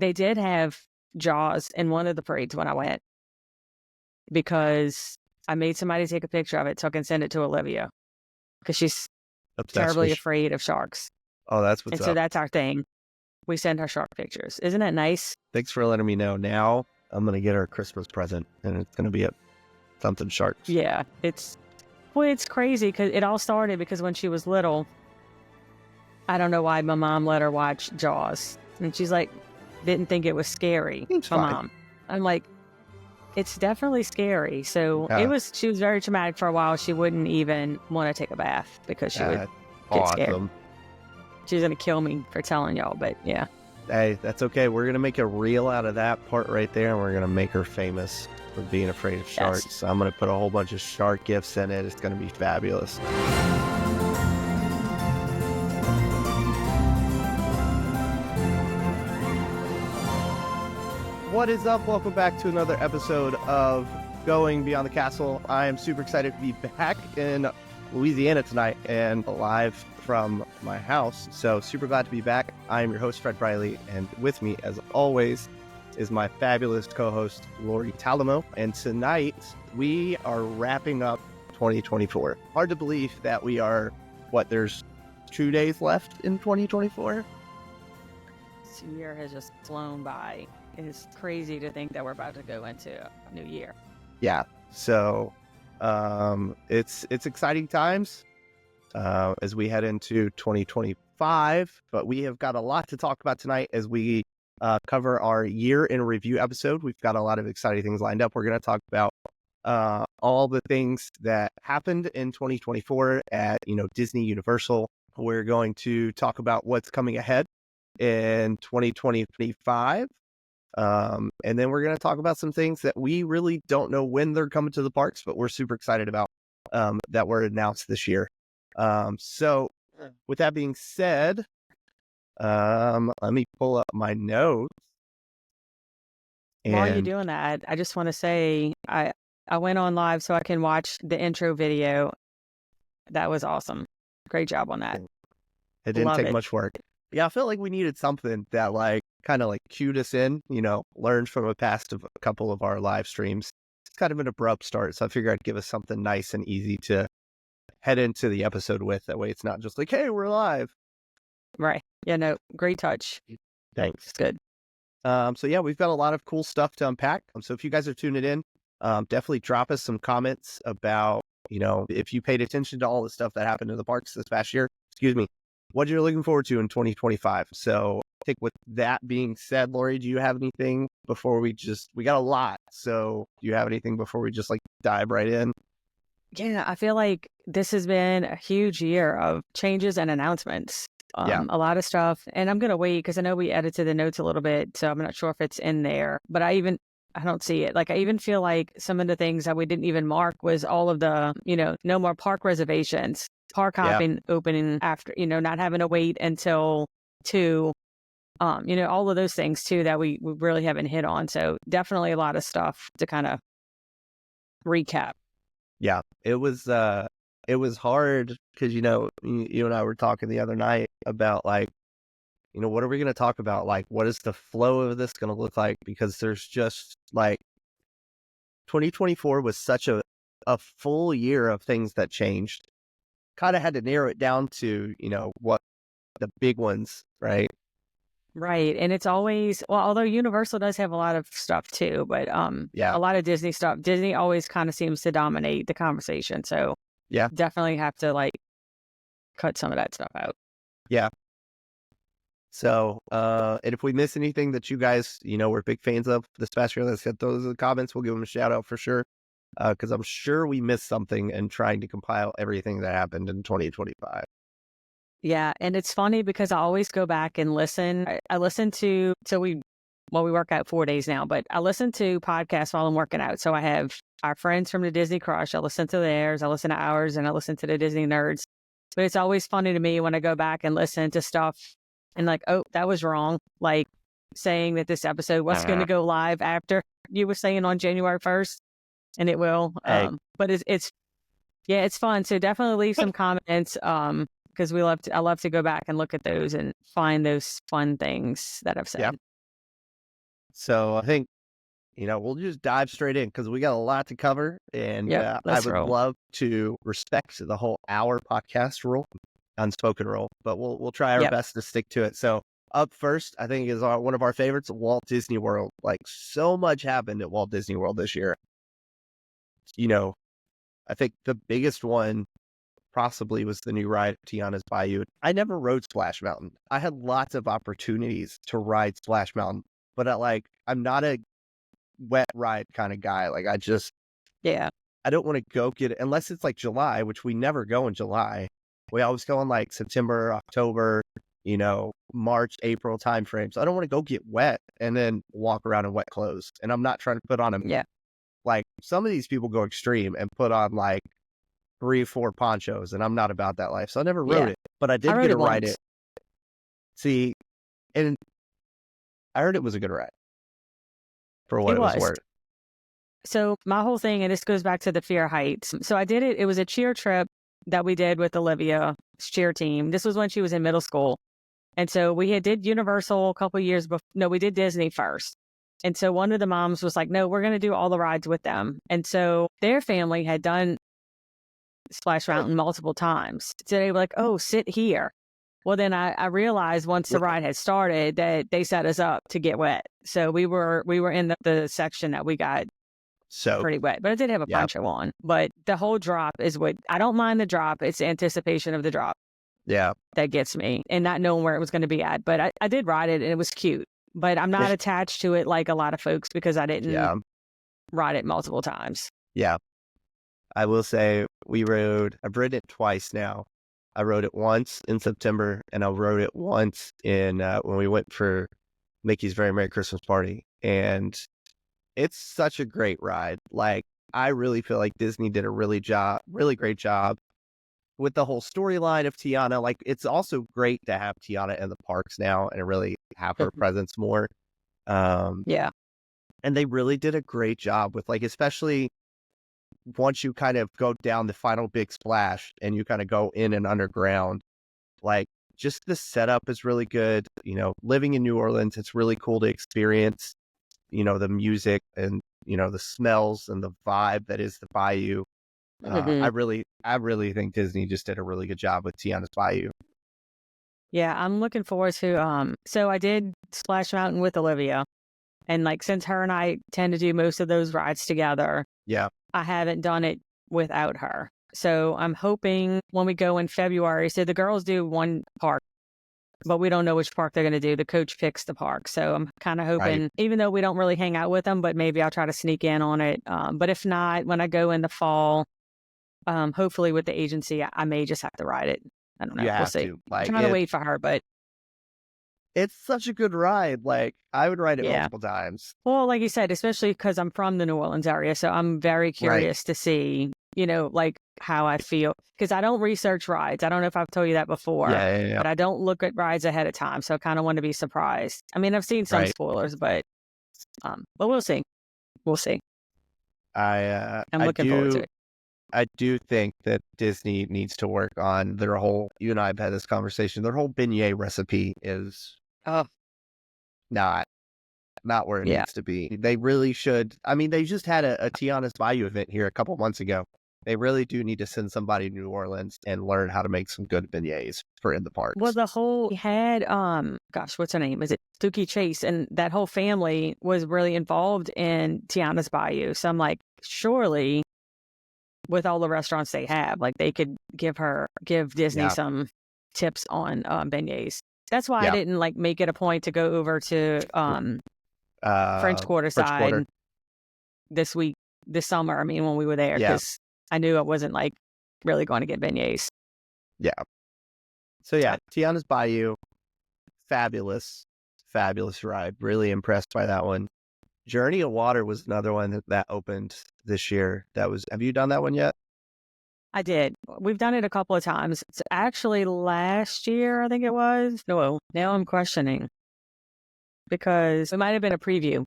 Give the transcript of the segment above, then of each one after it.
They did have Jaws in one of the parades when I went because I made somebody take a picture of it so I can send it to Olivia because she's Obsessed terribly with afraid of sharks. Oh, that's what's And so up. that's our thing. We send her shark pictures. Isn't that nice? Thanks for letting me know. Now I'm going to get her a Christmas present, and it's going to be something sharks. Yeah, it's crazy because it all started because when she was little, I don't know why my mom let her watch Jaws. And she's like, didn't think it was scary. It's my fine. mom. I'm like, it's definitely scary. So she was very traumatic for a while. She wouldn't even want to take a bath because she would get scared. She was going to kill me for telling y'all, but yeah. Hey, that's okay. We're going to make a reel out of that part right there, and we're going to make her famous for being afraid of sharks. Yes. I'm going to put a whole bunch of shark gifts in it. It's going to be fabulous. What is up? Welcome back to another episode of Going Beyond the Castle. I am super excited to be back in Louisiana tonight and live from my house. So super glad to be back. I am your host, Fred Briley, and with me, as always, is my fabulous co-host, Lori Talamo. And tonight, we are wrapping up 2024. Hard to believe that we are, there's 2 days left in 2024? This year has just flown by. It's crazy to think that we're about to go into a new year. Yeah. So it's exciting times as we head into 2025, but we have got a lot to talk about tonight as we cover our year in review episode. We've got a lot of exciting things lined up. We're going to talk about all the things that happened in 2024 at Disney Universal. We're going to talk about what's coming ahead in 2025. And then we're going to talk about some things that we really don't know when they're coming to the parks, but we're super excited about that were announced this year. So with that being said, let me pull up my notes. While you're doing that, I just want to say I went on live so I can watch the intro video. That was awesome. Great job on that. It didn't take much work. Yeah, I felt like we needed something that kind of cued us in, learned from a couple of our live streams. It's kind of an abrupt start, so I figured I'd give us something nice and easy to head into the episode with. That way it's not just like, hey, we're live. Right. Yeah, no, great touch. Thanks. It's good. So yeah, we've got a lot of cool stuff to unpack. So if you guys are tuning in, definitely drop us some comments about, if you paid attention to all the stuff that happened in the parks this past year, what you're looking forward to in 2025. So I think with that being said, Lori, do you have anything before we got a lot. So do you have anything before we just dive right in? Yeah, I feel like this has been a huge year of changes and announcements. A lot of stuff. And I'm going to wait because I know we edited the notes a little bit. So I'm not sure if it's in there, but I don't see it. I even feel like some of the things that we didn't even mark was all of the, no more park reservations. Park hopping opening after, not having to wait until 2, all of those things too that we really haven't hit on. So definitely a lot of stuff to kind of recap. Yeah, it was hard because, you and I were talking the other night about what are we going to talk about? What is the flow of this going to look like? Because there's just 2024 was such a full year of things that changed. Kind of had to narrow it down to, what the big ones, right? Right. And it's always, although Universal does have a lot of stuff too, but a lot of Disney stuff. Disney always kind of seems to dominate the conversation. So definitely have to cut some of that stuff out. Yeah. So, and if we miss anything that you guys, were big fans of this past year, let's get those in the comments. We'll give them a shout out for sure. Because I'm sure we missed something in trying to compile everything that happened in 2025. Yeah, and it's funny because I always go back and listen. I listen to, we work out 4 days now, but I listen to podcasts while I'm working out. So I have our friends from the Disney Crush. I listen to theirs, I listen to ours, and I listen to the Disney Nerds. But it's always funny to me when I go back and listen to stuff and oh, that was wrong. Saying that this episode was going to go live after you were saying on January 1st. And it will, but it's fun. So definitely leave some comments, because I love to go back and look at those and find those fun things that I've said. So I think, we'll just dive straight in because we got a lot to cover. And Yep, I let's would roll. love to respect the whole hour podcast rule, unspoken rule, but we'll try our Yep. best to stick to it. So up first, I think is one of our favorites, Walt Disney World. Like so much happened at Walt Disney World this year. I think the biggest one possibly was the new ride, Tiana's Bayou. I never rode Splash Mountain. I had lots of opportunities to ride Splash Mountain, but I'm not a wet ride kind of guy. Like Yeah. I don't want to go get it unless it's like July, which we never go in July. We always go in like September, October, March, April timeframes. I don't want to go get wet and then walk around in wet clothes. And I'm not trying to put on Yeah. like some of these people go extreme and put on like 3 or 4 ponchos, and I'm not about that life. So I never rode Yeah. it, but I I did rode get to it ride once. it. See, and I heard it was a good ride for what It it was was. worth. So my whole thing, and this goes back to the fear heights. So I did it. It was a cheer trip that we did with Olivia's cheer team. This was when she was in middle school. And so we did Universal a couple of years before. No, we did Disney first. And so one of the moms was like, no, we're going to do all the rides with them. And so their family had done Splash Mountain multiple times. So they were like, oh, sit here. Well, then I realized once the ride had started that they set us up to get wet. So we were in the section that we got So pretty wet, but I did have a yeah, poncho on. But the whole drop is what I don't mind the drop. It's the anticipation of the drop yeah, that gets me and not knowing where it was going to be at. But I did ride it and it was cute. But I'm not attached to it like a lot of folks because I didn't yeah, ride it multiple times. yeah. I will say I've ridden it twice now. I rode it once in September, and I rode it once in when we went for Mickey's Very Merry Christmas Party. And it's such a great ride. Like, I really feel like Disney did a really great job with the whole storyline of Tiana. Like, it's also great to have Tiana in the parks now and really have her presence more. Yeah. And they really did a great job with, like, especially once you kind of go down the final big splash and you kind of go in and underground, like just the setup is really good. Living in New Orleans, it's really cool to experience, the music and, the smells and the vibe that is the Bayou. I really think Disney just did a really good job with Tiana's Bayou. Yeah. I'm looking forward to, so I did Splash Mountain with Olivia. And like, since her and I tend to do most of those rides together, Yeah. I haven't done it without her. So I'm hoping when we go in February, so the girls do one park, but we don't know which park they're going to do. The coach picks the park. So I'm kind of hoping, even though we don't really hang out with them, but maybe I'll try to sneak in on it. But if not, when I go in the fall, hopefully with the agency, I may just have to ride it. I don't know. You We'll have see. to. I'm Like, trying to wait for her, but it's such a good ride. Like, I would ride it yeah. multiple times. Well, like you said, especially because I'm from the New Orleans area. So I'm very curious to see, like how I feel. Because I don't research rides. I don't know if I've told you that before. Yeah. But I don't look at rides ahead of time. So I kind of want to be surprised. I mean, I've seen some spoilers, but we'll see. We'll see. I'm looking forward to it. I do think that Disney needs to work on their whole, you and I have had this conversation, their whole beignet recipe is not where it needs to be. They really should. I mean, they just had a Tiana's Bayou event here a couple months ago. They really do need to send somebody to New Orleans and learn how to make some good beignets for in the parks. Well, he had, what's her name? Is it Stookie Chase? And that whole family was really involved in Tiana's Bayou. So I'm like, surely with all the restaurants they have, like they could give Disney some tips on beignets. That's why I didn't like make it a point to go over to French Quarter side this summer. I mean, when we were there, because I knew I wasn't like really going to get beignets. Yeah. So Tiana's Bayou, fabulous ride. Really impressed by that one. Journey of Water was another one that opened this year. Have you done that one yet? I did. We've done it a couple of times. It's actually last year, I think it was. No, now I'm questioning because it might have been a preview.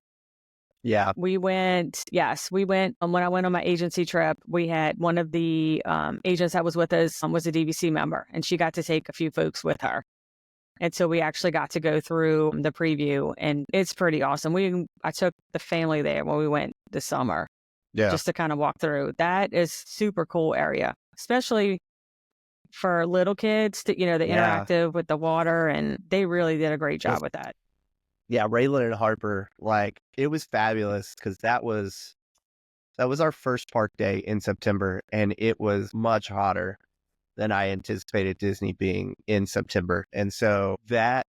Yeah. We went, when I went on my agency trip, we had one of the agents that was with us was a DVC member, and she got to take a few folks with her. And so we actually got to go through the preview, and it's pretty awesome. I took the family there when we went this summer just to kind of walk through. That is super cool area, especially for little kids, the interactive with the water, and they really did a great job with that. Yeah, Raylan and Harper, like, it was fabulous because that was our first park day in September, and it was much hotter than I anticipated Disney being in September. And so that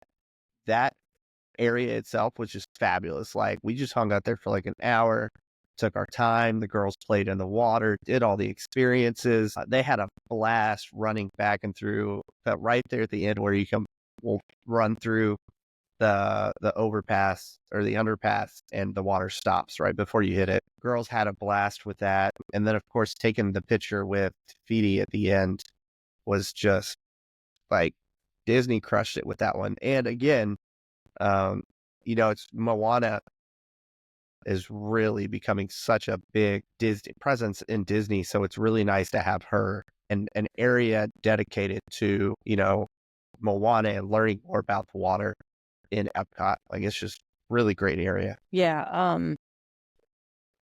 area itself was just fabulous. Like, we just hung out there for like an hour, took our time. The girls played in the water, did all the experiences. They had a blast running back and through that right there at the end where we'll run through the overpass or the underpass and the water stops right before you hit it. Girls had a blast with that. And then, of course, taking the picture with Fidi at the end was just like, Disney crushed it with that one. And again, it's Moana is really becoming such a big Disney presence in Disney. So it's really nice to have her and an area dedicated to, Moana and learning more about the water in Epcot. Like, it's just really great area. Yeah.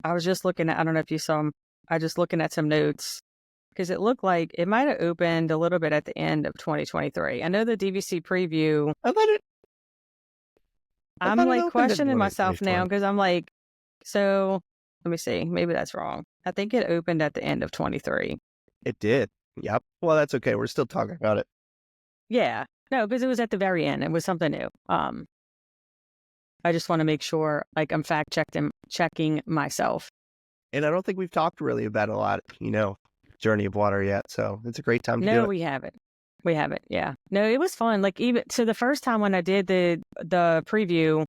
I was just looking at, I don't know if you saw them. I just looking at some notes because it looked like it might have opened a little bit at the end of 2023. I know the DVC preview. I'm like questioning myself now because I'm like, so let me see. Maybe that's wrong. I think it opened at the end of 23. It did. Yep. Well, that's okay. We're still talking about it. Yeah. No, because it was at the very end. It was something new. I just want to make sure, like, I'm checking myself. And I don't think we've talked really about a lot, Journey of Water yet. So it's a great time to do it. No, we haven't. We haven't. Yeah. No, it was fun. Like, even so, the first time when I did the preview,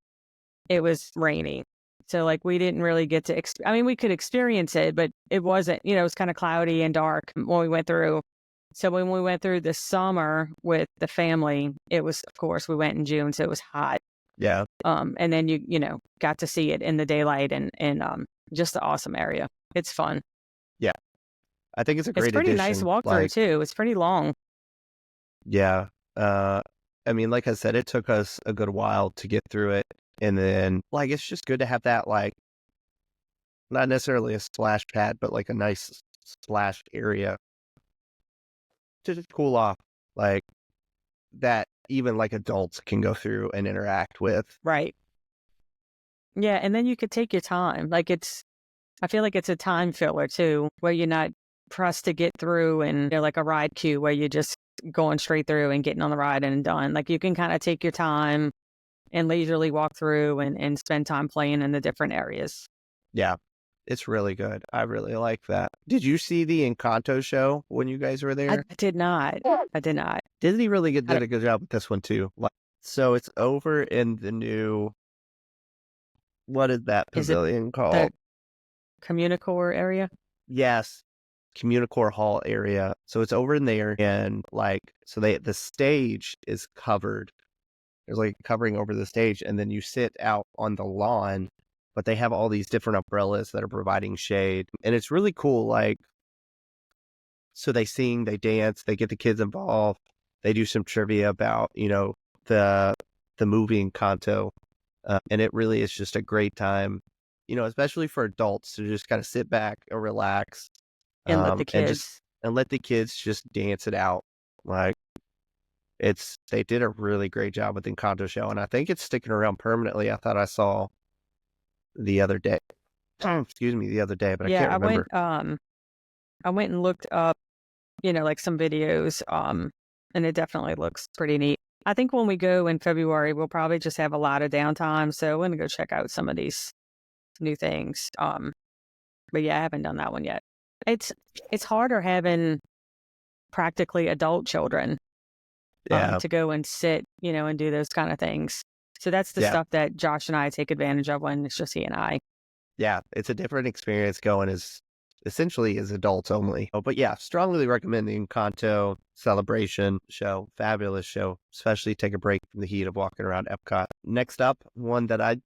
it was rainy. So, like, we didn't really get to, we could experience it, but it wasn't, it was kind of cloudy and dark when we went through. So when we went through the summer with the family, it was, of course, we went in June, so it was hot. Yeah. And then you got to see it in the daylight and just an awesome area. It's fun. Yeah. I think it's a great It's pretty addition. nice walkthrough too. It's pretty long. Yeah. Like I said, it took us a good while to get through it. And then, like, it's just good to have that, like, not necessarily a splash pad, but like a nice splash area to just cool off, like, that even like adults can go through and interact with. Right. Yeah. And then you could take your time. Like, I feel like it's a time filler too, where you're not pressed to get through and like a ride queue where you're just going straight through and getting on the ride and done. Like, you can kind of take your time and leisurely walk through and spend time playing in the different areas. Yeah, it's really good. I really like that. Did you see the Encanto show when you guys were there? I did not. Disney really did a good job with this one too. So it's over in the new, what is that pavilion called? The Communicore area? Yes. Communicore Hall area. So it's over in there, and the stage is covered. There's like covering over the stage, and then you sit out on the lawn, but they have all these different umbrellas that are providing shade, and it's really cool. Like, so they sing, they dance, they get the kids involved, they do some trivia about the movie Encanto, and it really is just a great time, especially for adults to just kind of sit back and relax and let the kids just dance it out. Like, they did a really great job with the Encanto show, and I think it's sticking around permanently. I thought I saw the other day. Excuse me, the other day, but I can't remember. I went and looked up, like some videos, and it definitely looks pretty neat. I think when we go in February, we'll probably just have a lot of downtime, so I'm gonna go check out some of these new things. But yeah, I haven't done that one yet. It's harder having practically adult children. To go and sit, and do those kind of things. So that's the stuff that Josh and I take advantage of when it's just he and I. Yeah, it's a different experience going as adults only. Oh, but yeah, strongly recommend the Encanto celebration show. Fabulous show, especially take a break from the heat of walking around Epcot. Next up, one that I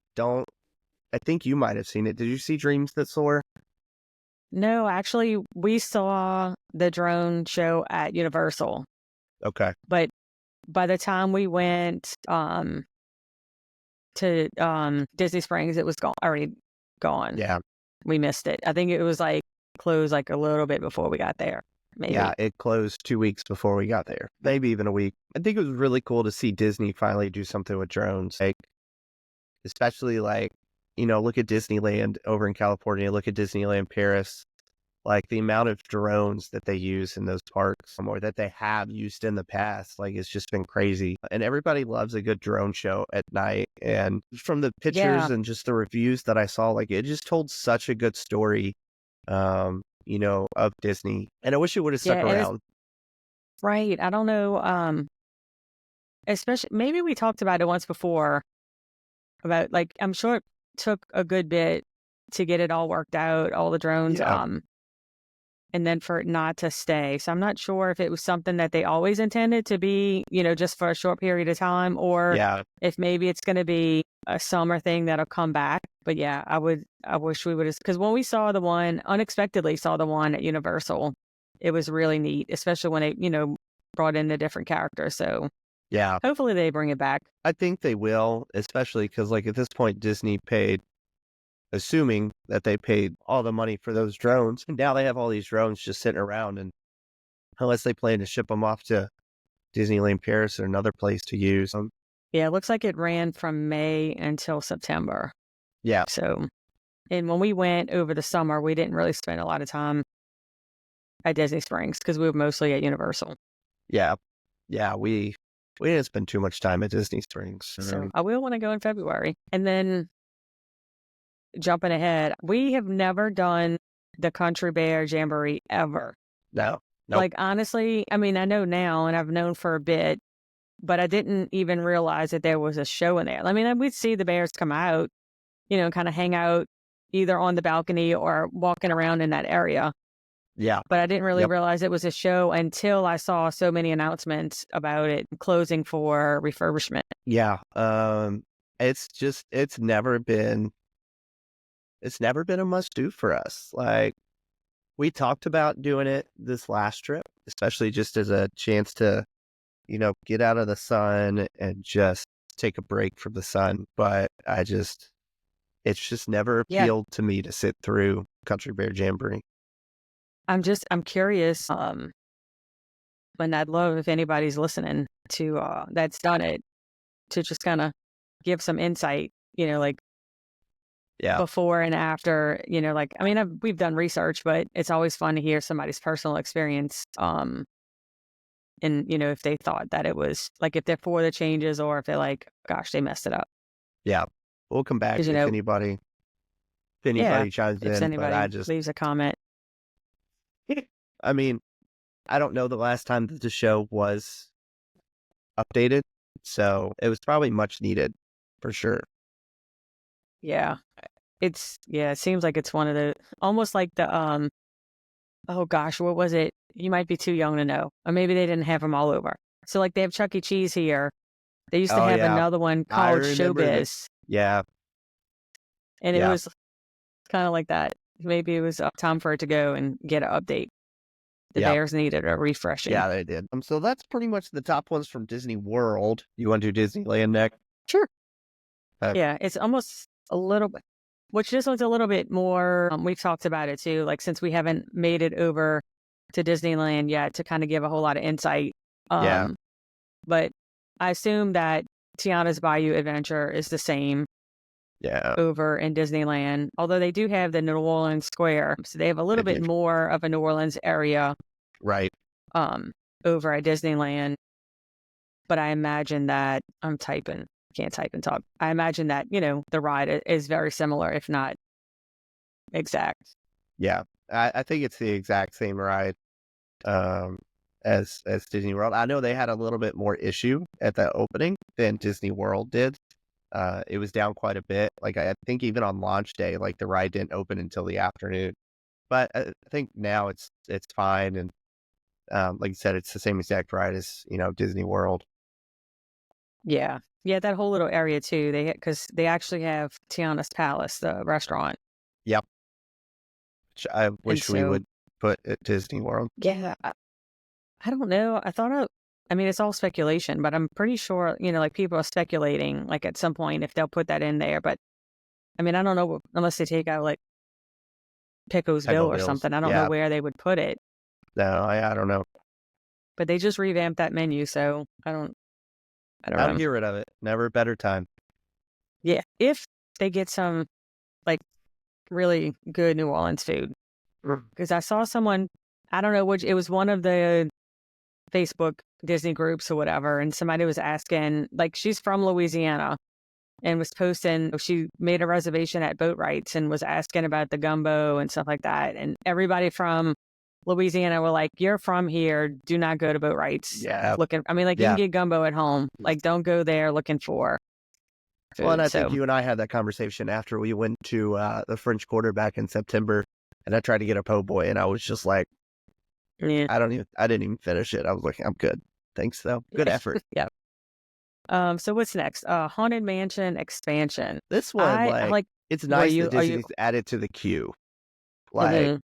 think you might have seen it. Did you see Dreams That Soar? No, actually, we saw the drone show at Universal. Okay. But by the time we went to Disney Springs, it was already gone. Yeah. We missed it. I think it was like closed like a little bit before we got there. Maybe. Yeah, it closed 2 weeks before we got there. Maybe even a week. I think it was really cool to see Disney finally do something with drones. Like, especially like, look at Disneyland over in California, look at Disneyland Paris. Like the amount of drones that they use in those parks or that they have used in the past, like it's just been crazy. And everybody loves a good drone show at night. And from the pictures and just the reviews that I saw, like it just told such a good story, of Disney. And I wish it would have stuck around. Right. I don't know. Especially maybe we talked about it once before about like, I'm sure it took a good bit to get it all worked out, all the drones. Yeah. And then for it not to stay. So I'm not sure if it was something that they always intended to be, just for a short period of time, or if maybe it's going to be a summer thing that'll come back. But yeah, I wish we would have, because when we unexpectedly saw the one at Universal, it was really neat, especially when it, brought in the different characters. So yeah, hopefully they bring it back. I think they will, especially because like at this point, Disney paid, assuming that they paid all the money for those drones. And now they have all these drones just sitting around, and unless they plan to ship them off to Disneyland Paris or another place to use them. Yeah, it looks like it ran from May until September. Yeah. So, and when we went over the summer, we didn't really spend a lot of time at Disney Springs because we were mostly at Universal. Yeah. Yeah, we didn't spend too much time at Disney Springs. So I will want to go in February. And then jumping ahead, we have never done the Country Bear Jamboree ever. No. Like, honestly, I mean, I know now and I've known for a bit, but I didn't even realize that there was a show in there. I mean, we'd see the bears come out, kind of hang out either on the balcony or walking around in that area. Yeah. But I didn't really realize it was a show until I saw so many announcements about it closing for refurbishment. Yeah. It's never been a must do for us. Like, we talked about doing it this last trip, especially just as a chance to, get out of the sun and just take a break from the sun. But it's just never appealed to me to sit through Country Bear Jamboree. I'm curious, and I'd love if anybody's listening to, that's done it, to just kind of give some insight, before and after, like, I mean, we've done research, but it's always fun to hear somebody's personal experience. And, if they thought that it was like, if they're for the changes or if they're like, gosh, they messed it up. Yeah. We'll come back if anybody chimes in. If anybody but I just leaves a comment. I mean, I don't know the last time that the show was updated, so it was probably much needed for sure. Yeah. It seems like it's one of the, almost like the, oh gosh, what was it? You might be too young to know. Or maybe they didn't have them all over. So like they have Chuck E. Cheese here. They used to have another one called Showbiz. Yeah. And it was kind of like that. Maybe it was time for it to go and get an update. The Bears needed a refreshing. Yeah, they did. So that's pretty much the top ones from Disney World. You want to do Disneyland next? Sure. Yeah, it's almost a little bit, which this one's a little bit more, we've talked about it too, like since we haven't made it over to Disneyland yet to kind of give a whole lot of insight. But I assume that Tiana's Bayou Adventure is the same over in Disneyland, although they do have the New Orleans Square. So they have a little bit more of a New Orleans area. Right. Over at Disneyland. But I imagine that can't type and talk. I imagine that, the ride is very similar, if not exact. Yeah. I think it's the exact same ride as Disney World. I know they had a little bit more issue at the opening than Disney World did. It was down quite a bit. Like, I think even on launch day, like the ride didn't open until the afternoon. But I think now it's fine. And like you said, it's the same exact ride as, Disney World. Yeah. Yeah, that whole little area too. Because they actually have Tiana's Palace, the restaurant. Yep. Which I wish we would put at Disney World. Yeah. I don't know. I thought I mean, it's all speculation, but I'm pretty sure, like people are speculating, like at some point if they'll put that in there. But I mean, I don't know unless they take out like Picosville Peggle or Bills. something. I don't know Yeah. where they would put it, No, I don't know. but they just revamped that menu, so I don't I'll know. get rid of it. Never a better time. Yeah, if they get some like really good New Orleans food, because I saw someone, I don't know which, it was one of the Facebook Disney groups or whatever, and somebody was asking, like, she's from Louisiana and was posting, she made a reservation at Boatwright's and was asking about the gumbo and stuff like that, and everybody from Louisiana were like, "You're from here, do not go to Boatwright's Yeah. looking." I mean, like, you can get gumbo at home, like, don't go there looking for food. Well, and I think you and I had that conversation after we went to the French Quarter back in September, and I tried to get a po' boy, and I was just like, yeah. I didn't even finish it. I was like, I'm good. Thanks though. Good effort. Yeah. So what's next? Haunted Mansion expansion. This one, like, it's nice that Disney's added to the queue. Like,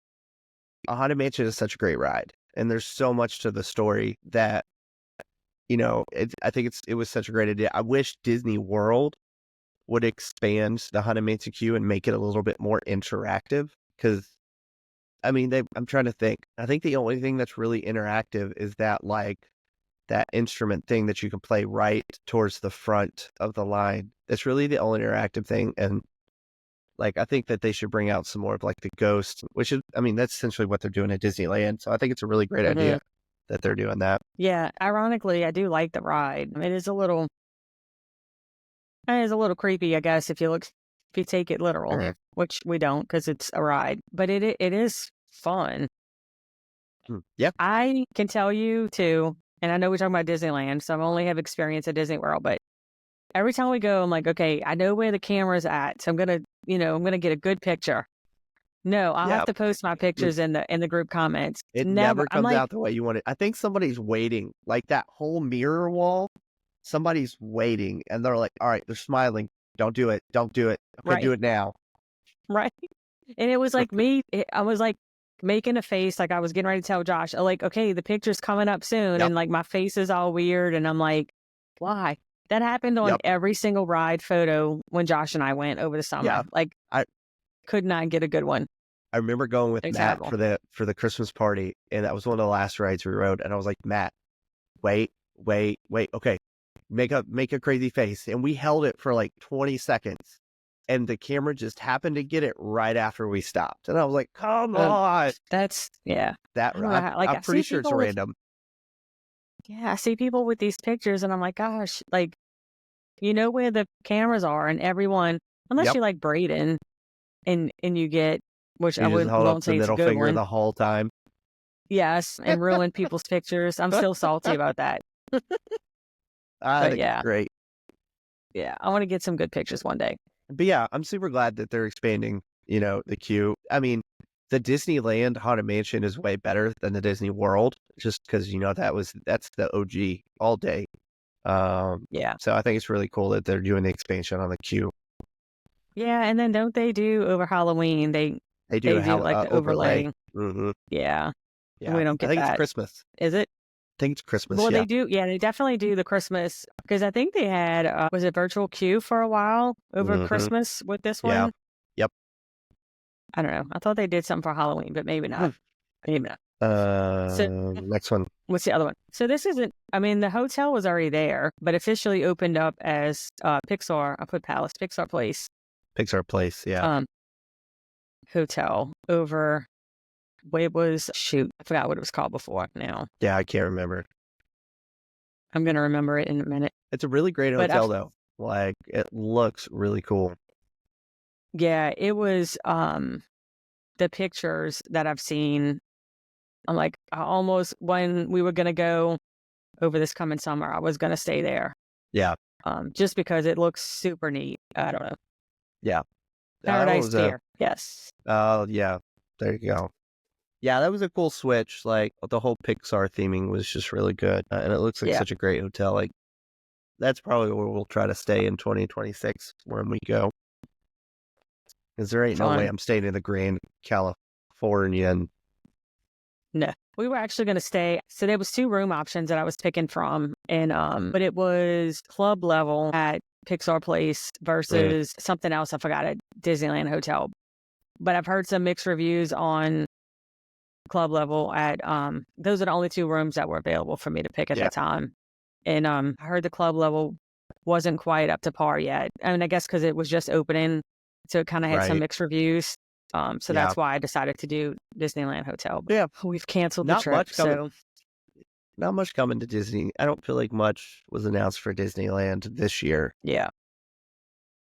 a Haunted Mansion is such a great ride, and there's so much to the story that, I think it was such a great idea. I wish Disney World would expand the Haunted Mansion queue and make it a little bit more interactive, because, I mean, I'm trying to think. I think the only thing that's really interactive is that, like, that instrument thing that you can play right towards the front of the line. That's really the only interactive thing. And like, I think that they should bring out some more of like the ghost, which is, I mean, that's essentially what they're doing at Disneyland. So I think it's a really great idea that they're doing that. Yeah. Ironically, I do like the ride. It is a little creepy, I guess, if you take it literal, which we don't because it's a ride, but it is fun. Yeah. I can tell you too, and I know we're talking about Disneyland, so I only have experience at Disney World, but every time we go, I'm like, okay, I know where the camera's at, so I'm gonna get a good picture. No, I'll have to post my pictures in the group comments. It never comes out the way you want it. I think somebody's waiting, like that whole mirror wall. Somebody's waiting, and they're like, all right, they're smiling. Don't do it. Don't do it. Okay, do it now. Right. And it was like me. I was like making a face, like I was getting ready to tell Josh, like, okay, the picture's coming up soon, and like my face is all weird, and I'm like, why? That happened on every single ride photo when Josh and I went over the summer. Yeah. Like, I could not get a good one. I remember going with Matt for the Christmas party, and that was one of the last rides we rode. And I was like, Matt, wait, okay, make a crazy face, and we held it for like 20 seconds, and the camera just happened to get it right after we stopped, and I was like, come on, that's that I'm pretty sure it's random. Yeah, I see people with these pictures, and I'm like, gosh, like, you know where the cameras are, and everyone, unless you like Braden, and you get, which I won't say it's a good finger one the whole time. Yes, and ruin people's pictures. I'm still salty about that. I think it's great. Yeah, I want to get some good pictures one day. But yeah, I'm super glad that they're expanding, the queue. I mean, the Disneyland Haunted Mansion is way better than the Disney World, just because, that's the OG all day. So I think it's really cool that they're doing the expansion on the queue. Yeah, and then don't they do over Halloween? They do like the overlay. Mm-hmm. Yeah. We don't get that. I think it's Christmas. Is it? I think it's Christmas. Well, they do. Yeah, they definitely do the Christmas, because I think they had, was it virtual queue for a while over Christmas with this one? Yeah. Yep. I don't know. I thought they did something for Halloween, but maybe not. Maybe not. Next one. What's the other one? So this isn't, the hotel was already there, but officially opened up as Pixar. I put Palace, Pixar Place. Pixar Place, yeah. Hotel over, it was, I forgot what it was called before now. Yeah, I can't remember. I'm going to remember it in a minute. It's a really great hotel, though. Like, it looks really cool. Yeah, it was, the pictures that I've seen, I'm like, when we were going to go over this coming summer, I was going to stay there. Yeah. Just because it looks super neat. I don't know. Yeah. Paradise Pier. Yes. Yeah. There you go. Yeah, that was a cool switch. Like, the whole Pixar theming was just really good. And it looks like such a great hotel. Like, that's probably where we'll try to stay in 2026 when we go. Because there ain't no way I'm staying in the Grand Californian. No, we were actually going to stay. So there was 2 room options that I was picking from, and but it was club level at Pixar Place versus something else I forgot at Disneyland Hotel. But I've heard some mixed reviews on club level at those are the only 2 rooms that were available for me to pick at that time. And I heard the club level wasn't quite up to par yet. I mean, I guess because it was just opening, so it kind of had some mixed reviews. So that's why I decided to do Disneyland Hotel. But we've canceled the trip. Not much coming to Disney. I don't feel like much was announced for Disneyland this year. Yeah.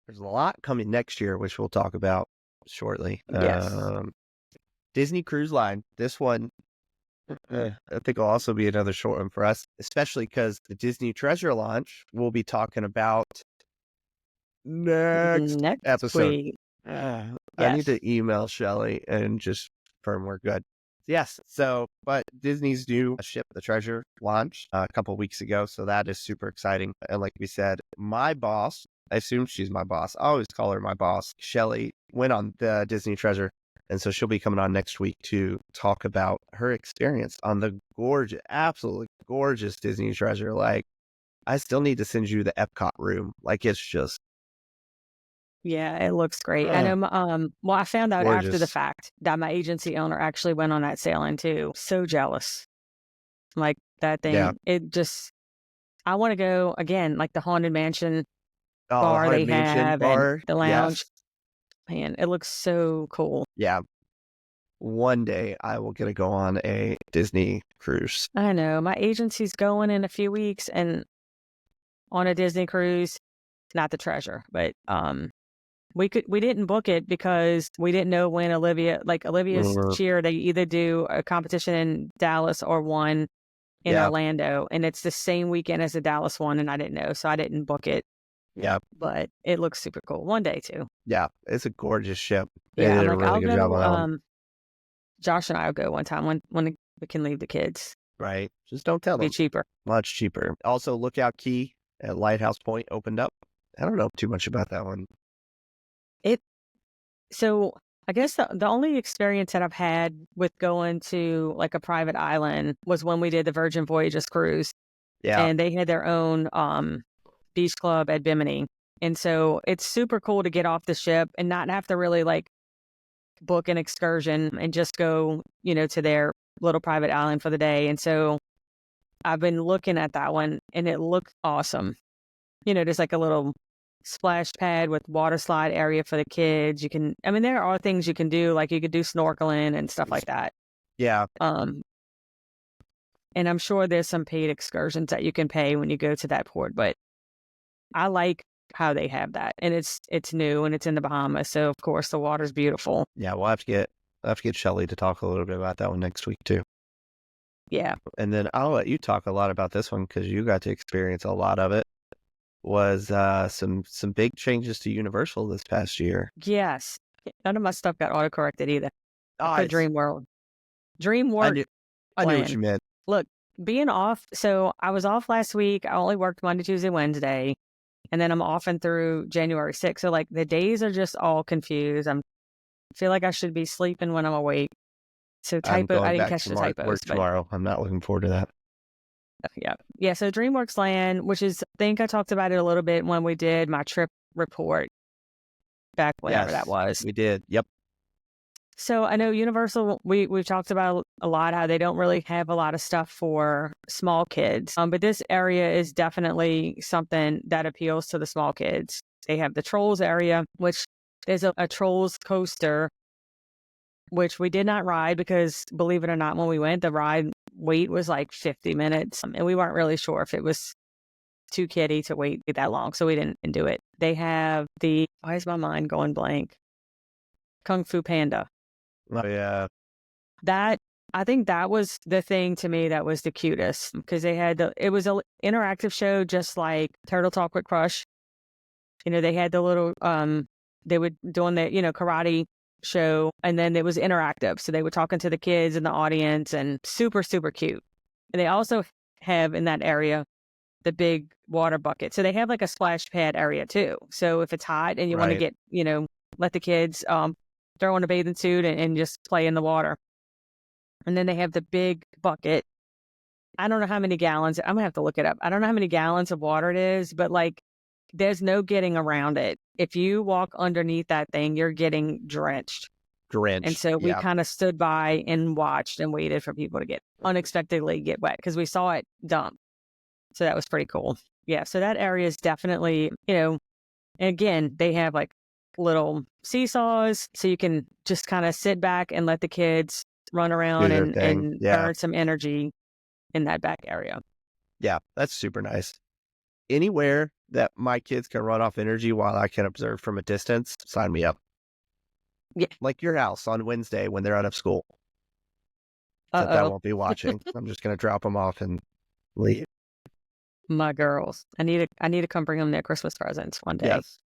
There's a lot coming next year, which we'll talk about shortly. Yes. Disney Cruise Line. This one, I think will also be another short one for us, especially because the Disney Treasure launch we'll be talking about next episode. Week. I need to email Shelly and just confirm we're good. Yes. So, but Disney's new Ship the Treasure launched a couple weeks ago. So that is super exciting. And like we said, my boss, I assume she's my boss. I always call her my boss. Shelly went on the Disney Treasure. And so she'll be coming on next week to talk about her experience on the gorgeous, absolutely gorgeous Disney Treasure. Like, I still need to send you the Epcot room. Like, it's just. Yeah, it looks great. I know. Well, I found out after the fact that my agency owner actually went on that sailing too. So jealous. Like that thing. Yeah. It just. I want to go again, like the Haunted Mansion bar they have and the lounge. Yes. Man, it looks so cool. Yeah. One day I will get to go on a Disney cruise. I know. My agency's going in a few weeks and on a Disney cruise. Not the Treasure, but we didn't book it because we didn't know when Olivia's cheer, they either do a competition in Dallas or one in Orlando, and it's the same weekend as the Dallas one, and I didn't know, so I didn't book it. Yeah, but it looks super cool. One day too. Yeah, it's a gorgeous ship. They did a really good job on that. Josh and I will go one time when we can leave the kids. Right, just don't tell them. Be cheaper, much cheaper. Also, Lookout Key at Lighthouse Point opened up. I don't know too much about that one. So I guess the only experience that I've had with going to like a private island was when we did the Virgin Voyages cruise. Yeah. And they had their own beach club at Bimini. And so it's super cool to get off the ship and not have to really like book an excursion and just go, to their little private island for the day. And so I've been looking at that one and it looked awesome. There's like a little splash pad with water slide area for the kids. There are things you can do, like you could do snorkeling and stuff like that. Yeah. And I'm sure there's some paid excursions that you can pay when you go to that port, but I like how they have that. And it's new and it's in the Bahamas. So of course the water's beautiful. Yeah, we'll have to get Shelly to talk a little bit about that one next week too. Yeah. And then I'll let you talk a lot about this one because you got to experience a lot of it. Was some big changes to Universal this past year. Yes. None of my stuff got autocorrected either. For Dream World. Dream World. I knew what you meant. Look, being off, so I was off last week. I only worked Monday, Tuesday, Wednesday. And then I'm off and through January 6th. So like the days are just all confused. I feel like I should be sleeping when I'm awake. So I didn't catch the typos. Work tomorrow. I'm not looking forward to that. Yeah. So DreamWorks Land, which is, I think I talked about it a little bit when we did my trip report back whenever that was. We did. Yep. So I know Universal, we've talked about a lot how they don't really have a lot of stuff for small kids. But this area is definitely something that appeals to the small kids. They have the Trolls area, which there's a Trolls coaster, which we did not ride because, believe it or not, when we went, the ride wait was like 50 minutes. And we weren't really sure if it was too kiddie to wait that long. So we didn't do it. They have why is my mind going blank? Kung Fu Panda. Oh, yeah. I think that was the thing to me that was the cutest because it was an interactive show just like Turtle Talk with Crush. They had the little, they were doing the, karate show and then it was interactive. So they were talking to the kids in the audience and super, super cute. And they also have in that area the big water bucket. So they have like a splash pad area too. So if it's hot and you want to get, let the kids throw on a bathing suit and just play in the water. And then they have the big bucket. I don't know how many gallons. I'm going to have to look it up. I don't know how many gallons of water it is, but like there's no getting around it. If you walk underneath that thing, you're getting drenched. And so we kind of stood by and watched and waited for people to unexpectedly get wet because we saw it dump. So that was pretty cool. Yeah. So that area is definitely, and again, they have like little seesaws so you can just kind of sit back and let the kids run around and earn some energy in that back area. Yeah, that's super nice. Anywhere that my kids can run off energy while I can observe from a distance, sign me up. Yeah. Like your house on Wednesday when they're out of school. Except I won't be watching. I'm just going to drop them off and leave. My girls. I need to come bring them their Christmas presents one day. Yes.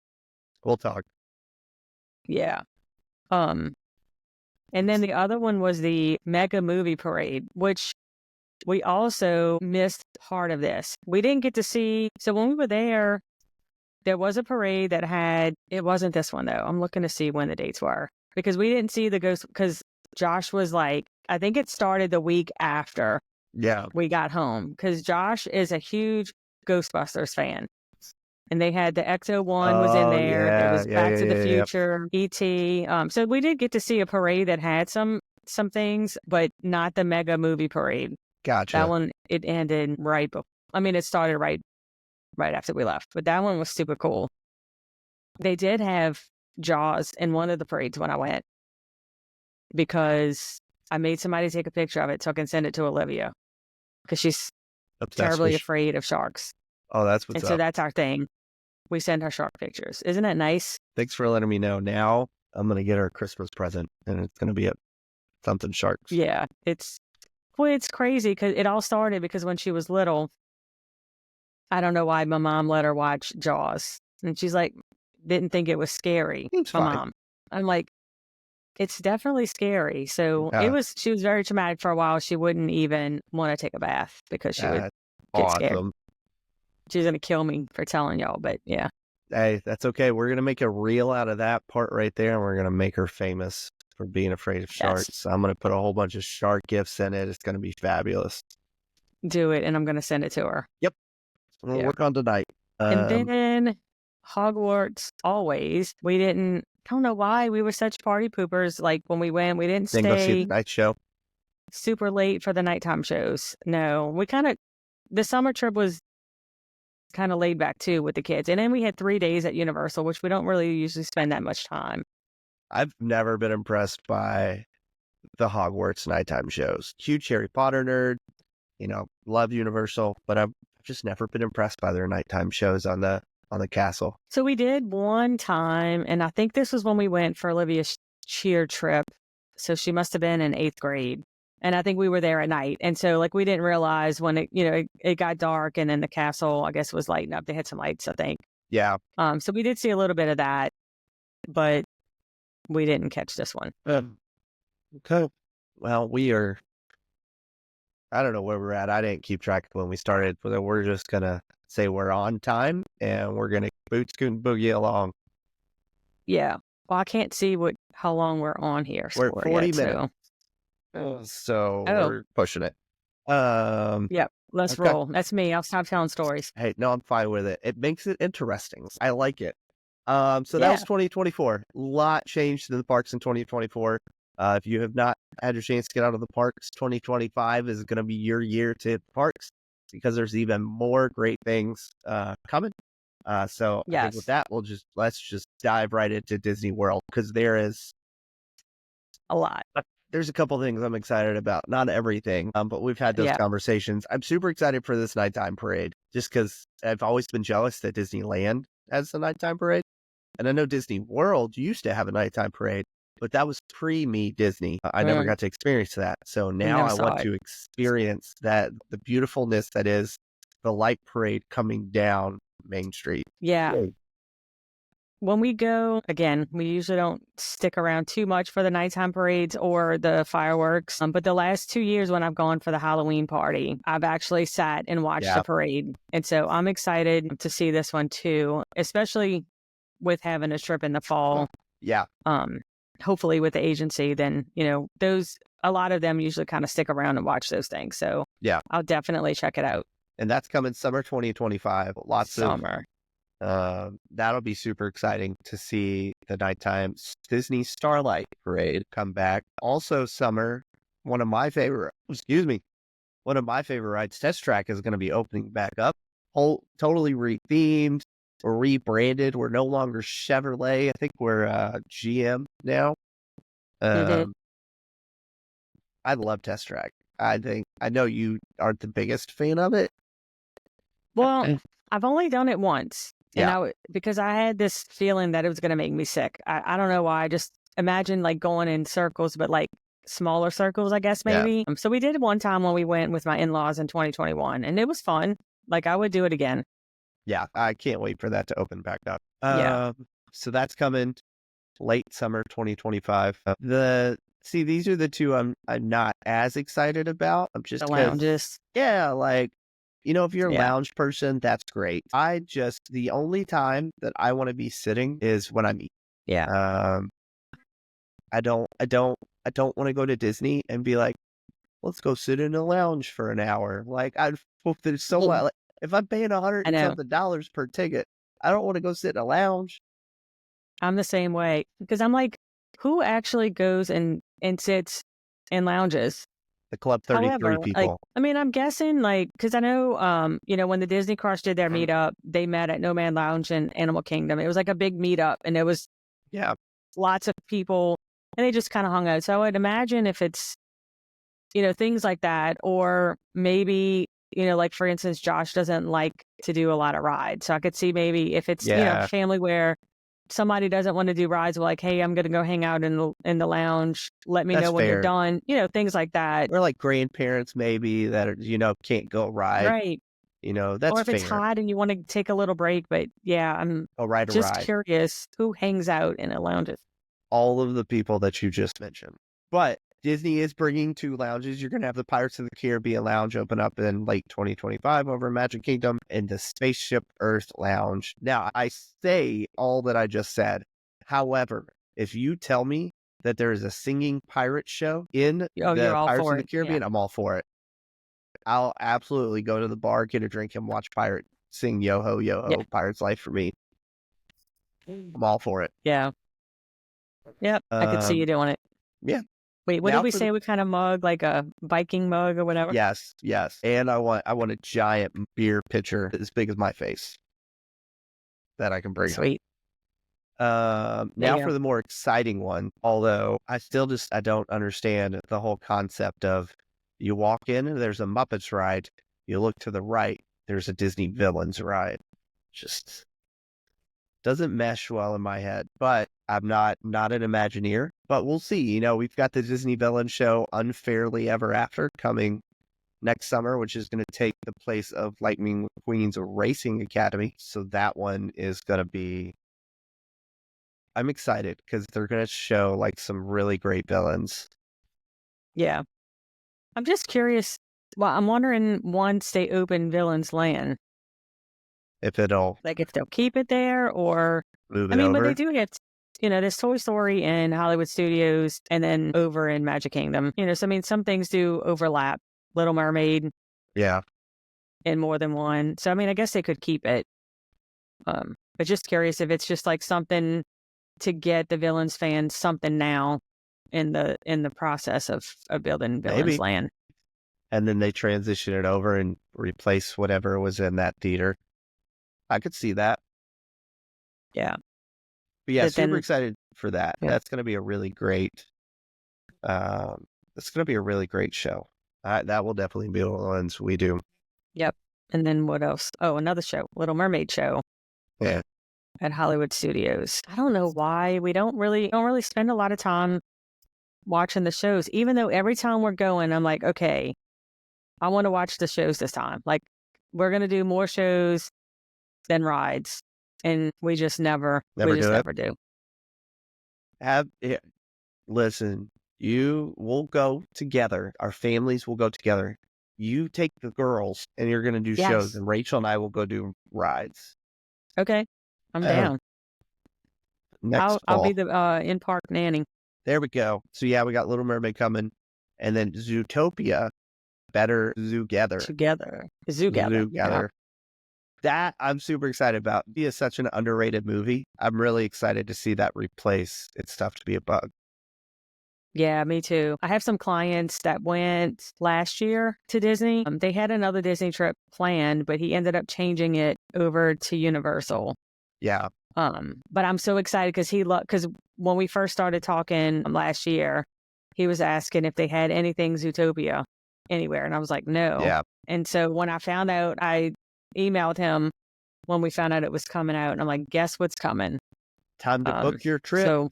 We'll talk. Yeah. And then the other one was the Mega Movie Parade, which we also missed part of this. We didn't get to see. So when we were there was a parade that had, it wasn't this one though. I'm looking to see when the dates were because we didn't see the ghost because Josh was like, I think it started the week after we got home because Josh is a huge Ghostbusters fan. And they had the X-01 was in there. There was Back to the Future, E.T. So we did get to see a parade that had some things, but not the Mega Movie Parade. Gotcha. That one, it ended right before. I mean, it started right after we left, but that one was super cool. They did have Jaws in one of the parades when I went because I made somebody take a picture of it so I can send it to Olivia because she's terribly afraid of sharks. Oh, that's what's up. And so that's our thing. We send her shark pictures. Isn't that nice? Thanks for letting me know. Now I'm going to get her a Christmas present and it's going to be something sharks. Yeah, it's crazy because it all started because when she was little, I don't know why my mom let her watch Jaws. And she's like, didn't think it was scary. It's my fine. Mom. I'm like, it's definitely scary. So she was very traumatic for a while. She wouldn't even want to take a bath because she would get scared. She's going to kill me for telling y'all, but yeah. Hey, that's okay. We're going to make a reel out of that part right there, and we're going to make her famous for being afraid of sharks. Yes. So I'm going to put a whole bunch of shark gifts in it. It's going to be fabulous. Do it, and I'm going to send it to her. Yep. We'll work on tonight. And then Hogwarts, always. We didn't, I don't know why. We were such party poopers. Like when we went, we didn't stay. Go see the night show? Super late for the nighttime shows. No, we the summer trip was kind of laid back too with the kids. And then we had 3 days at Universal, which we don't really usually spend that much time. I've never been impressed by the Hogwarts nighttime shows. Huge Harry Potter nerd, love Universal, but I've just never been impressed by their nighttime shows on the castle. So we did one time, and I think this was when we went for Olivia's cheer trip. So she must have been in 8th grade. And I think we were there at night. And so we didn't realize when it got dark and then the castle, I guess, was lighting up. They had some lights, I think. Yeah. So we did see a little bit of that, but we didn't catch this one. Okay. Well, I don't know where we're at. I didn't keep track of when we started, but we're just going to say we're on time and we're going to boot scoot and boogie along. Yeah. Well, I can't see how long we're on here. We're at 40 minutes. So we're pushing it. Yep. Let's roll. That's me. I'll stop telling stories. Hey, no, I'm fine with it. It makes it interesting. I like it. So that was 2024. A lot changed in the parks in 2024. If you have not had your chance to get out of the parks, 2025 is going to be your year to hit the parks because there's even more great things coming. So I think with that, let's just dive right into Disney World because there is a lot. There's a couple things I'm excited about. Not everything, but we've had those conversations. I'm super excited for this nighttime parade just because I've always been jealous that Disneyland has a nighttime parade. And I know Disney World used to have a nighttime parade, but that was pre-me Disney. I never got to experience that. So now I want to experience the beautifulness that is the light parade coming down Main Street. Yeah. When we go, again, we usually don't stick around too much for the nighttime parades or the fireworks. But the last 2 years when I've gone for the Halloween party, I've actually sat and watched the parade. And so I'm excited to see this one too, especially with having a trip in the fall. Yeah. Hopefully with the agency, then, those a lot of them usually kind of stick around and watch those things. So Yeah. I'll definitely check it out. And that's coming summer 2025. Summer. That'll be super exciting to see the nighttime Disney Starlight Parade come back. Also summer, one of my favorite rides, Test Track, is going to be opening back up. Totally rethemed or rebranded. We're no longer Chevrolet. I think we're GM now. Mhm. I love Test Track. I know you aren't the biggest fan of it. Well, I've only done it once. Yeah. And because I had this feeling that it was going to make me sick. I don't know why. I just imagine like going in circles, but like smaller circles, I guess, Yeah. maybe. So we did it one time when we went with my in-laws in 2021, and it was fun. Like, I would do it again. Yeah, I can't wait for that to open back up. Yeah. So that's coming late summer 2025. These are the two I'm not as excited about. I'm just The lounges. yeah, like, if you're a Yeah. lounge person, that's great. The only time that I want to be sitting is when I'm eating. Yeah. I don't want to go to Disney and be like, let's go sit in a lounge for an hour. Like, there's so much. Like, if I'm paying $100 and something dollars per ticket, I don't want to go sit in a lounge. I'm the same way, because I'm like, who actually goes and sits in lounges? The Club 33 However, people. I'm guessing, because I know, when the Disney Crush did their meetup, they met at No Man Lounge in Animal Kingdom. It was like a big meetup, and there was lots of people, and they just kind of hung out. So I would imagine if it's, things like that, or maybe, like, for instance, Josh doesn't like to do a lot of rides. So I could see maybe if it's, family where somebody doesn't want to do rides, like, hey, I'm going to go hang out in the lounge. Let me know when you're done. Things like that. Or like grandparents maybe that are, can't go ride. Right. That's or if fair. it's hot and you want to take a little break. But yeah, I'm just curious who hangs out in a lounge. All of the people that you just mentioned. But Disney is bringing 2 lounges. You're going to have the Pirates of the Caribbean lounge open up in late 2025 over in Magic Kingdom, and the Spaceship Earth lounge. Now, I say all that I just said. However, if you tell me that there is a singing pirate show in the Pirates of the Caribbean, I'm all for it. I'll absolutely go to the bar, get a drink, and watch pirate sing Yo Ho, Yo Ho, Pirate's Life for me. I'm all for it. Yeah. Yep. I could see you doing it. Yeah. Wait, what did we say? We kind of mug, like a Viking mug or whatever? Yes. And I want a giant beer pitcher as big as my face that I can bring. Sweet. Now for the more exciting one, although I don't understand the whole concept of you walk in and there's a Muppets ride, you look to the right, there's a Disney Villains ride. Just doesn't mesh well in my head, but I'm not an Imagineer, but we'll see. We've got the Disney Villain show Unfairly Ever After coming next summer, which is going to take the place of Lightning McQueen's Racing Academy. So that one is going to be, I'm excited because they're going to show like some really great villains. Yeah. I'm just curious. Well, I'm wondering, once they open Villains Land, if they'll keep it there or move it over. But they do get, there's Toy Story in Hollywood Studios and then over in Magic Kingdom. So some things do overlap. Little Mermaid. Yeah. In more than one. So I guess they could keep it. But just curious if it's just like something to get the Villains fans something now in the process of building Villains Land. And then they transition it over and replace whatever was in that theater. I could see that. Yeah. But yeah, super excited for that. Yeah. That's going to be a really great, show. That will definitely be one of the ones we do. Yep. And then what else? Oh, another show, Little Mermaid show. Yeah. At Hollywood Studios. I don't know why we don't really spend a lot of time watching the shows, even though every time we're going, I'm like, okay, I want to watch the shows this time. Like, we're going to do more shows than rides. And we just never do. Listen, we'll go together. Our families will go together. You take the girls and you're going to do shows, and Rachel and I will go do rides. Okay. I'm down. Next fall. I'll be the in-park nanny. There we go. So yeah, we got Little Mermaid coming. and then Zootopia, Better Zoogether. Together. Zoo Yeah. Zoogether. That I'm super excited about. It is such an underrated movie. I'm really excited to see that replace It's Tough to Be a Bug. Yeah, me too. I have some clients that went last year to Disney. They had another Disney trip planned, but he ended up changing it over to Universal. Yeah. But I'm so excited because when we first started talking last year, he was asking if they had anything Zootopia anywhere, and I was like, no. Yeah. And so when I found out, I emailed him when we found out it was coming out, and I'm like, guess what's coming? Time to book your trip. So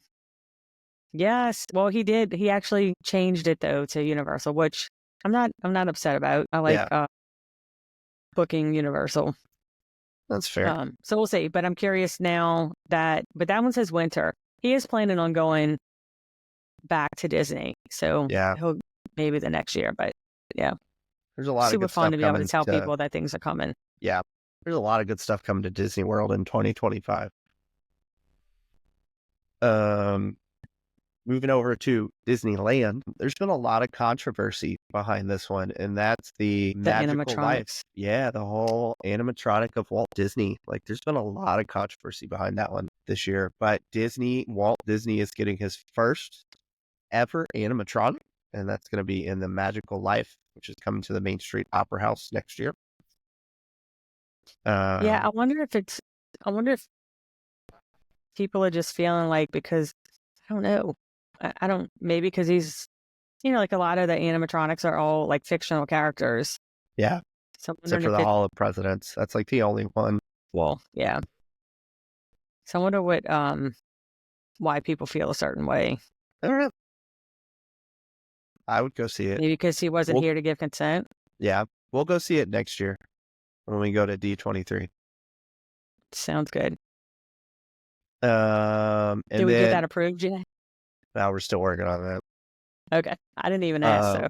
yes, well, he did. He actually changed it though to Universal, which I'm not upset about. I like booking Universal. That's fair. So we'll see. But I'm curious now but that one says winter. He is planning on going back to Disney. So he'll maybe the next year. But yeah, there's a lot super of good fun stuff to be able coming to tell people that things are coming. Yeah, there's a lot of good stuff coming to Disney World in 2025. Moving over to Disneyland, there's been a lot of controversy behind this one, and that's the magical life. Yeah, the whole animatronic of Walt Disney. Like, there's been a lot of controversy behind that one this year. But Walt Disney is getting his first ever animatronic, and that's going to be in the Magical Life, which is coming to the Main Street Opera House next year. Yeah, I wonder if people are just feeling like, because I don't know. I don't, maybe because he's, like a lot of the animatronics are all like fictional characters. Yeah. So except for the Hall of Presidents. That's like the only one. Well, yeah. So I wonder why people feel a certain way. I don't know. I would go see it. Maybe because he wasn't here to give consent. Yeah. We'll go see it next year when we go to D23. Sounds good. And did we get that approved yet? Now we're still working on that. Okay. I didn't even ask.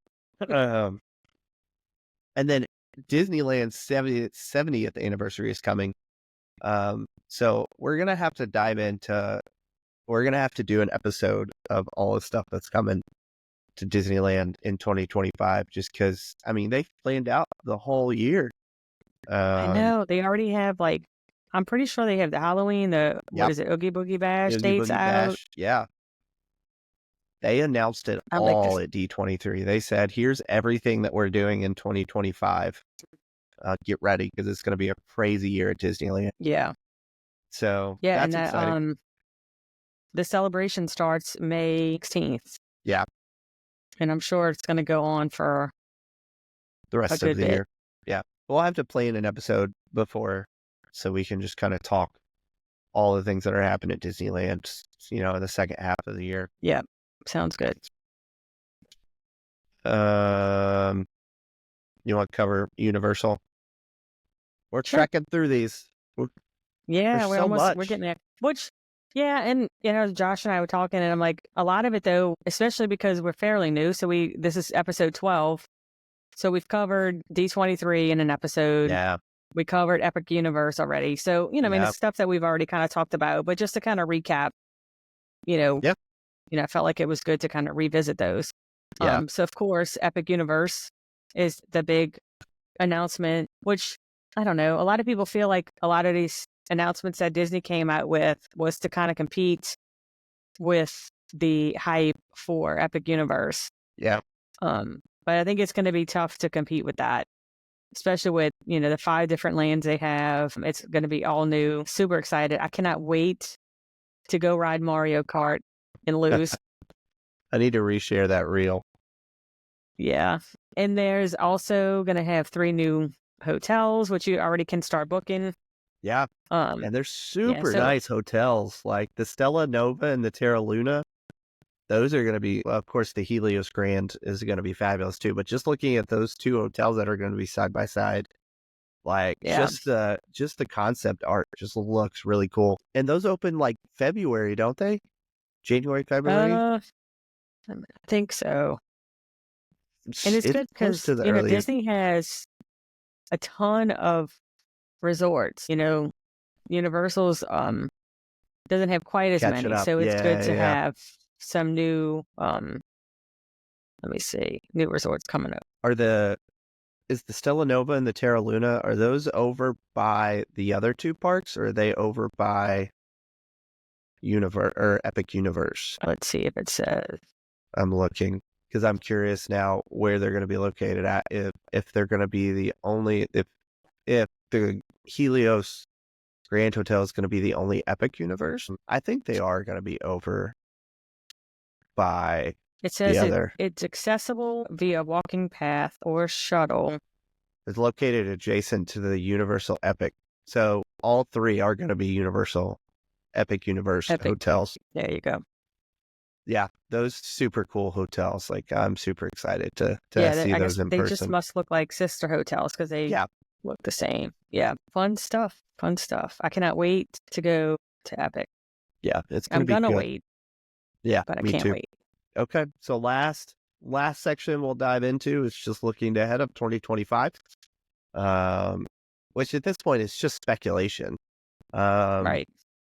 And then Disneyland's 70th anniversary is coming. So we're going to have to we're going to have to do an episode of all the stuff that's coming to Disneyland in 2025, just because, they've planned out the whole year. I know. They already have I'm pretty sure they have the Halloween, what is it, Oogie Boogie Bash dates out. Yeah. They announced it all at D23. They said, here's everything that we're doing in 2025. Get ready, because it's going to be a crazy year at Disneyland. Yeah. So that's exciting. The celebration starts May 16th. Yeah. And I'm sure it's going to go on for the rest of the year. Yeah. We'll have to plan an episode before so we can just kind of talk all the things that are happening at Disneyland, in the second half of the year. Yeah. Sounds good. You want to cover Universal? We're trekking through these. We're getting there. And Josh and I were talking, and I'm like, a lot of it though, especially because we're fairly new. So this is episode 12. So we've covered D23 in an episode. Yeah. We covered Epic Universe already. So, it's stuff that we've already kind of talked about, but just to kind of recap, I felt like it was good to kind of revisit those. Yeah. So of course, Epic Universe is the big announcement, which I don't know. A lot of people feel like a lot of these announcements that Disney came out with was to kind of compete with the hype for Epic Universe. Yeah. But I think it's going to be tough to compete with that, especially with, the 5 different lands they have. It's going to be all new. Super excited. I cannot wait to go ride Mario Kart and lose. I need to reshare that reel. Yeah. And there's also going to have 3 new hotels, which you already can start booking. Yeah. And they're super nice hotels, like the Stella Nova and the Terra Luna. Those are going to be, of course, the Helios Grand is going to be fabulous too. But just looking at those 2 hotels that are going to be side by side, just the concept art just looks really cool. And those open February, don't they? January, February? I think so. And it's good because Disney has a ton of resorts. Universal's doesn't have quite as many, so it's good to have some new Let me see. New resorts coming up. Is the Stella Nova and the Terra Luna, are those over by the other two parks, or are they over by Universe or Epic Universe? Let's see if it says. I'm looking because I'm curious now where they're going to be located at. If they're going to be the only if the Helios Grand Hotel is going to be the only Epic Universe, I think they are going to be over by It says the other. it's accessible via walking path or shuttle. It's located adjacent to the Universal Epic, so all three are going to be Universal Epic Universe hotels. There you go. Yeah, those super cool hotels. Like, I'm super excited to see those in person. They just must look like sister hotels because they look the same. Yeah, fun stuff. Fun stuff. I cannot wait to go to Epic. Yeah, it's going to be good. I'm gonna wait. Yeah, but I me can't too. wait. Okay, so last section we'll dive into is just looking ahead of 2025, which at this point is just speculation. Right.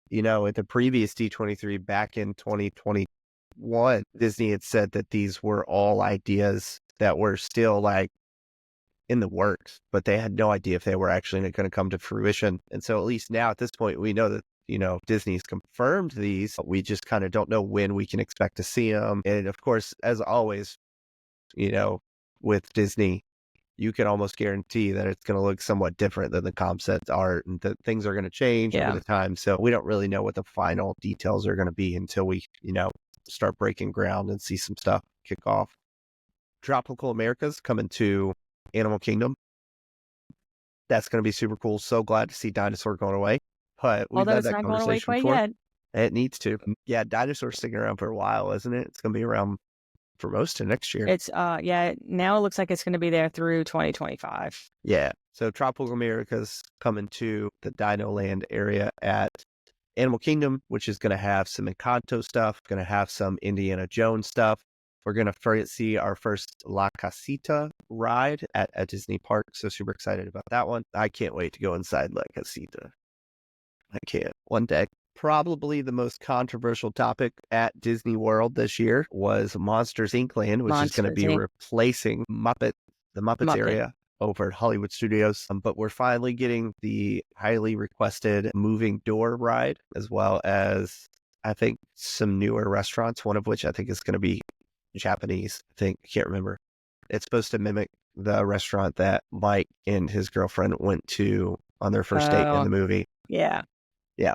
You know, at the previous D23 back in 2021, Disney had said that these were all ideas that were still like in the works, but they had no idea if they were actually going to come to fruition. And so at least now at this point, we know that, you know, Disney's confirmed these, but we just kind of don't know when we can expect to see them. And of course, as always, you know, with Disney, you can almost guarantee that it's going to look somewhat different than the concept art, and that things are going to change over the time. So we don't really know what the final details are going to be until we, you know, start breaking ground and see some stuff kick off. Tropical America's coming to Animal Kingdom. That's going to be super cool. So glad to see Dinosaur going away. But we've had that conversation before. Yet. It needs to. Yeah, Dinosaur's sticking around for a while, isn't it? It's going to be around for most of next year. It's now it looks like it's going to be there through 2025. Yeah. So Tropical America's coming to the Dino Land area at Animal Kingdom, which is going to have some Encanto stuff, going to have some Indiana Jones stuff. We're going to see our first La Casita ride at Disney Park. So super excited about that one. I can't wait to go inside La Casita. I can't. One day. Probably the most controversial topic at Disney World this year was Monsters Inc. Land, which is going to be replacing the Muppets area over at Hollywood Studios. But we're finally getting the highly requested moving door ride, as well as, I think, some newer restaurants, one of which I think is going to be Japanese. I can't remember. It's supposed to mimic the restaurant that Mike and his girlfriend went to on their first date in the movie. Yeah. Yeah.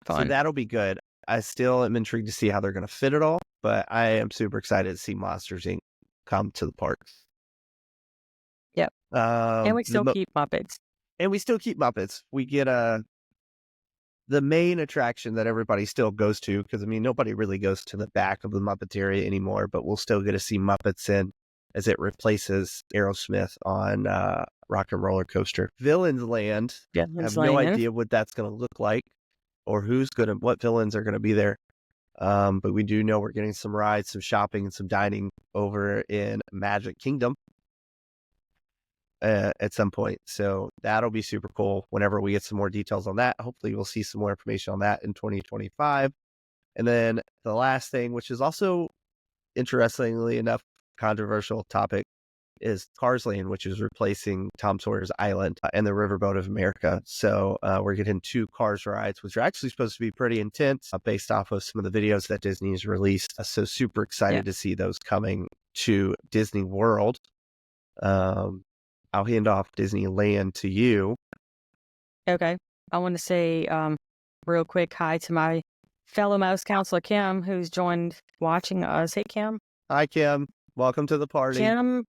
Fun. So that'll be good. I still am intrigued to see how they're going to fit it all, but I am super excited to see Monsters Inc. come to the parks. Yep. And we still keep Muppets. And we still keep Muppets. We get the main attraction that everybody still goes to, because I mean, nobody really goes to the back of the Muppet area anymore, but we'll still get to see Muppets in as it replaces Aerosmith on Rock and Roller Coaster. Villains Land. I have no idea what that's going to look like, or what villains are going to be there. But we do know we're getting some rides, some shopping, and some dining over in Magic Kingdom at some point. So that'll be super cool whenever we get some more details on that. Hopefully we'll see some more information on that in 2025. And then the last thing, which is also, interestingly enough, controversial topic, is Cars Land, which is replacing Tom Sawyer's Island and the Riverboat of America. So we're getting 2 Cars rides, which are actually supposed to be pretty intense based off of some of the videos that Disney's released. So super excited to see those coming to Disney World. I'll hand off Disneyland to you. Okay. I want to say real quick hi to my fellow Mouse Counselor, Kim, who's joined watching us. Hey, Kim. Hi, Kim. Welcome to the party. Kim.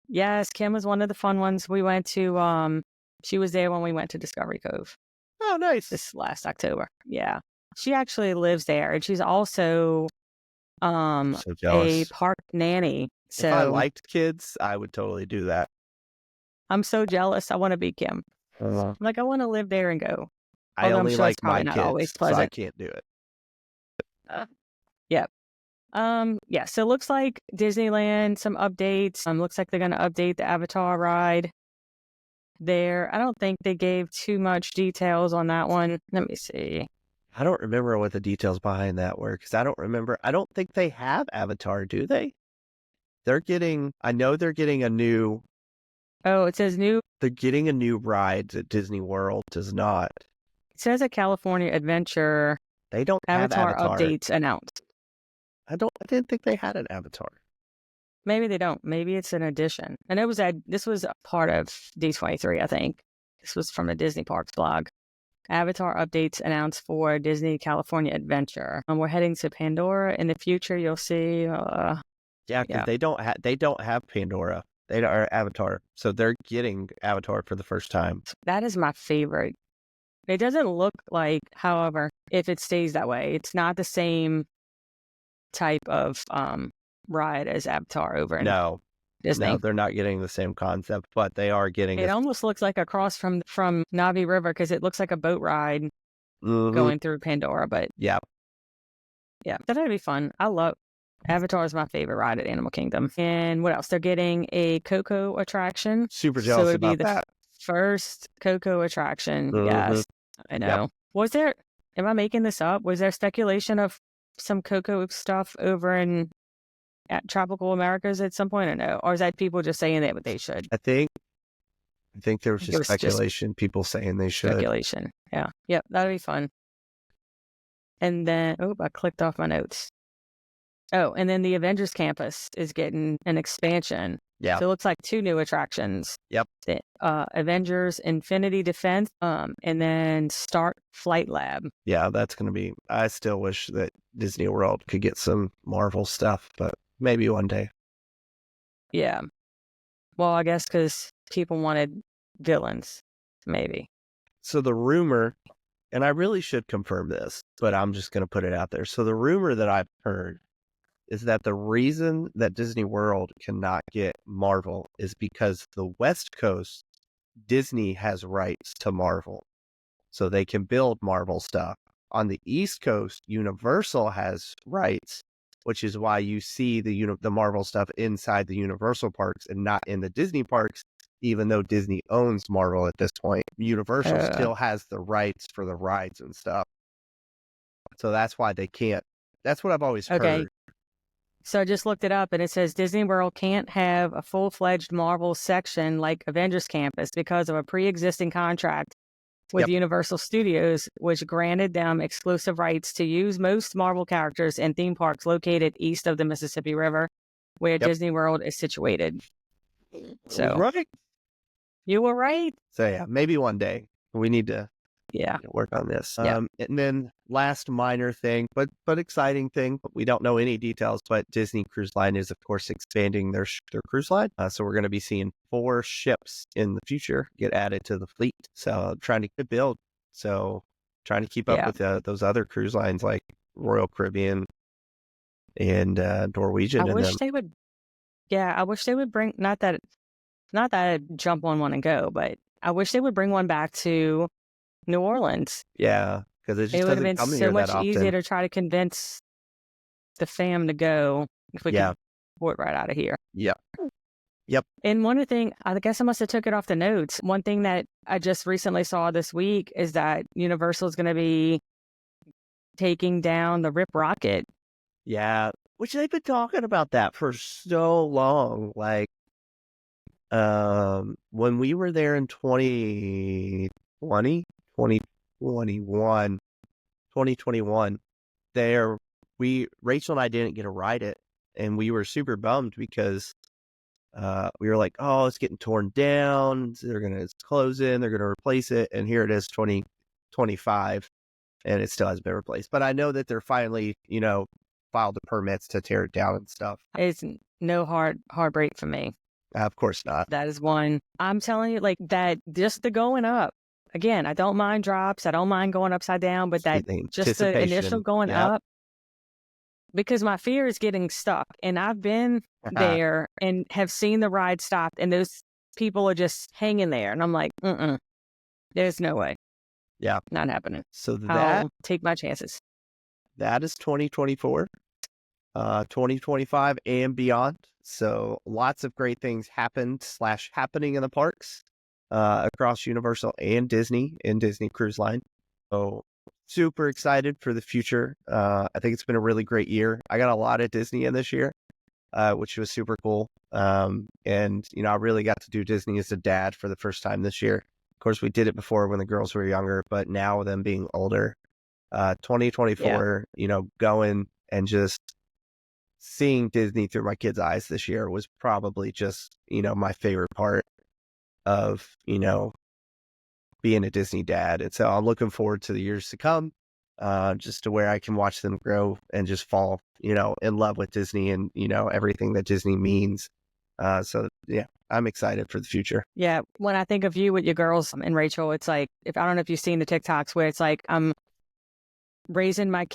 Yes, Kim was one of the fun ones. We went to, she was there when we went to Discovery Cove. Oh, nice. This last October. Yeah. She actually lives there, and she's also a park nanny. So if I liked kids, I would totally do that. I'm so jealous. I want to be Kim. I want to live there and go. I only like my kids, so I can't do it. Yep. So it looks like Disneyland, some updates. Looks like they're going to update the Avatar ride there. I don't think they gave too much details on that one. Let me see. I don't remember what the details behind that were, because I don't think they have Avatar, do they? I know they're getting a new Oh, it says new. they're getting a new ride that Disney World does not. It says a California Adventure They don't have Avatar Avatar. updates announced. I didn't think they had an Avatar. Maybe they don't. Maybe it's an addition. And this was a part of D23, I think. This was from the Disney Parks blog. Avatar updates announced for Disney California Adventure. We're heading to Pandora. In the future, you'll see. Yeah, because they don't have Pandora. They don't are Avatar, so they're getting Avatar for the first time. That is my favorite. It doesn't look like, however, if it stays that way, it's not the same type of ride as Avatar over in Disney. No, they're not getting the same concept, but they are getting. It almost looks like across from Navi River because it looks like a boat ride Mhm. going through Pandora. But Yeah, that'd be fun. I love Avatar is my favorite ride at Animal Kingdom. And what else? They're getting a Coco attraction. super So jealous it'd be about the that. first Coco attraction. Mhm. Yes, I know. Was there? Am I making this up? Was there speculation of some Coco stuff over at Tropical Americas at some point, or no? Or is that people just saying that what they should? I think there was It just was just speculation. People saying they should. Speculation. Yeah. Yep. That'd be fun. And then, I clicked off my notes. Oh, and then the Avengers campus is getting an expansion. Yeah. So it looks like 2 new attractions. Yep. The, Avengers Infinity Defense, and then Start Flight Lab. Yeah, that's going to be. I still wish that Disney World could get some Marvel stuff, but maybe one day. Yeah. Well, I guess because people wanted villains, maybe. So the rumor, and I really should confirm this, but I'm just going to put it out there. So the rumor that I've heard is that the reason that Disney World cannot get Marvel is because the West Coast, Disney has rights to Marvel. So they can build Marvel stuff. On the East Coast, Universal has rights, which is why you see the Marvel stuff inside the Universal parks and not in the Disney parks, even though Disney owns Marvel at this point. Universal still has the rights for the rides and stuff. So that's why they can't. That's what I've always heard. So I just looked it up, and it says Disney World can't have a full-fledged Marvel section like Avengers Campus because of a pre-existing contract with Universal Studios, which granted them exclusive rights to use most Marvel characters in theme parks located east of the Mississippi River, where Disney World is situated. So right. You were right. So yeah, maybe one day we need to work on this. And then last minor thing, but exciting thing. We don't know any details, but Disney Cruise Line is of course expanding their cruise line. So we're going to be seeing 4 ships in the future get added to the fleet. So trying to build. So trying to keep up with those other cruise lines like Royal Caribbean and Norwegian. I wish they would. Yeah, I wish they would bring not that I'd jump on one and go, but I wish they would bring one back to New Orleans. Yeah, because it would have been so much easier to try to convince the fam to go if we could port right out of here. Yep. And one thing, I guess I must have took it off the notes. One thing that I just recently saw this week is that Universal is going to be taking down the Rip Rocket. Yeah, which they've been talking about that for so long. Like, when we were there in 2021, Rachel and I didn't get to ride it, and we were super bummed because we were like, oh, it's getting torn down. It's closing. They're going to replace it. And here it is 2025 and it still hasn't been replaced. But I know that they're finally, filed the permits to tear it down and stuff. It's no heartbreak for me. Of course not. That is one. I'm telling you, like that, just the going up. Again, I don't mind drops. I don't mind going upside down, but that just the initial going up. Because my fear is getting stuck. And I've been there and have seen the ride stop, and those people are just hanging there. And I'm like, there's no way. Yeah. Not happening. So I'll take my chances. That is 2024, 2025 and beyond. So lots of great things happening in the parks across Universal and Disney Cruise Line. So super excited for the future. I think it's been a really great year. I got a lot of Disney in this year. which was super cool. And I really got to do Disney as a dad for the first time this year. Of course, we did it before when the girls were younger, but now them being older, 2024, going and just seeing Disney through my kids' eyes this year was probably just, my favorite part of, being a Disney dad. And so I'm looking forward to the years to come, just to where I can watch them grow and just fall, in love with Disney and, everything that Disney means. So yeah, I'm excited for the future. Yeah. When I think of you with your girls and Rachel, it's like, I don't know if you've seen the TikToks where it's like, I'm raising my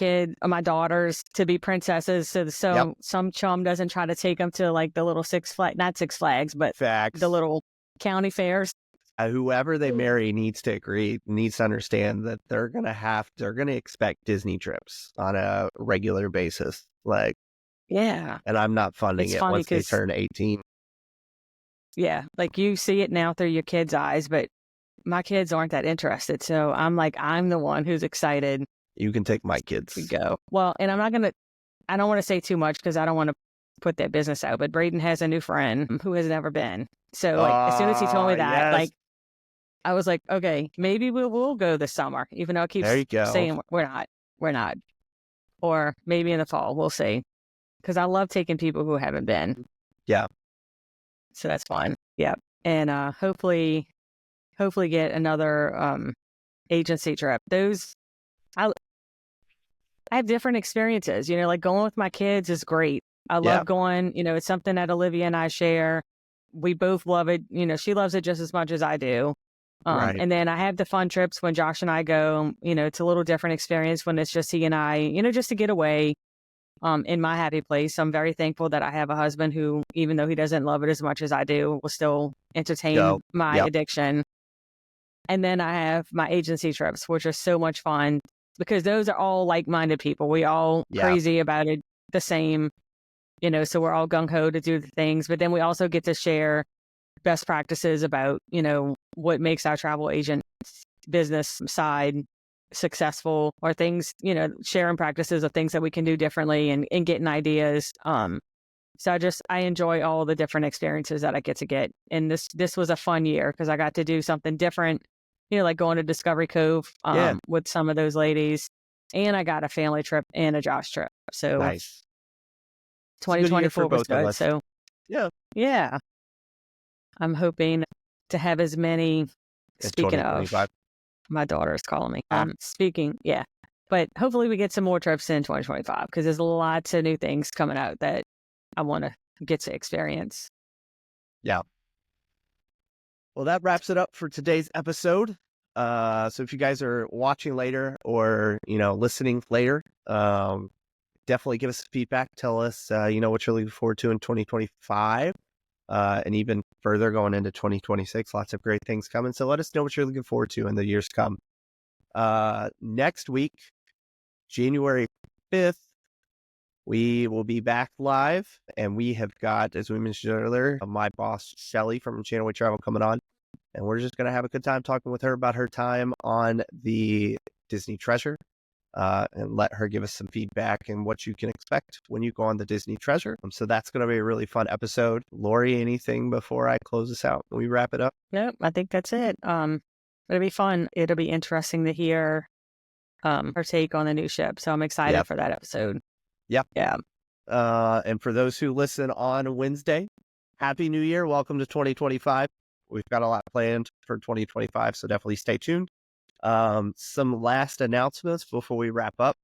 daughters to be princesses. So some chum doesn't try to take them to like the little not Six Flags, but Facts. the little county fairs. Whoever they marry needs to understand that they're going to expect Disney trips on a regular basis. Like, yeah. And I'm not funding it once they turn 18. Yeah. Like you see it now through your kids' eyes, but my kids aren't that interested. So I'm the one who's excited. You can take my kids. We go. Well, and I don't want to say too much because I don't want to put that business out, but Braden has a new friend who has never been. So as soon as he told me that, yes. I was like, okay, maybe we'll go this summer, even though I keep saying we're not. Or maybe in the fall, we'll see. Because I love taking people who haven't been. Yeah. So that's fun. Yeah. And hopefully get another agency trip. I have different experiences, like going with my kids is great. I love going, it's something that Olivia and I share. We both love it. She loves it just as much as I do. Right. And then I have the fun trips when Josh and I go, it's a little different experience when it's just he and I, just to get away in my happy place. I'm very thankful that I have a husband who, even though he doesn't love it as much as I do, will still entertain my addiction. And then I have my agency trips, which are so much fun because those are all like-minded people. We all crazy about it the same, so we're all gung-ho to do the things. But then we also get to share best practices about, what makes our travel agent business side successful or things, sharing practices of things that we can do differently and getting ideas. So I enjoy all the different experiences that I get to get. And this was a fun year because I got to do something different, like going to Discovery Cove with some of those ladies. And I got a family trip and a Josh trip. So nice. 2024 was good. So yeah. I'm hoping to have as many. Speaking of, my daughter is calling me. But hopefully we get some more trips in 2025 because there's lots of new things coming out that I want to get to experience. Yeah. Well, that wraps it up for today's episode. So if you guys are watching later or, listening later, definitely give us feedback. Tell us, what you're looking forward to in 2025. And even further going into 2026, lots of great things coming. So let us know what you're looking forward to in the years to come. Next week, January 5th, we will be back live, and we have got, as we mentioned earlier, my boss, Shelly from Channel Way Travel coming on, and we're just going to have a good time talking with her about her time on the Disney Treasure. And let her give us some feedback and what you can expect when you go on the Disney Treasure. So that's going to be a really fun episode. Lori, anything before I close this out and we wrap it up? Nope, I think that's it. It'll be fun. It'll be interesting to hear her take on the new ship. So I'm excited for that episode. Yeah. Yeah. And for those who listen on Wednesday, Happy New Year. Welcome to 2025. We've got a lot planned for 2025, so definitely stay tuned. Some last announcements before we wrap up.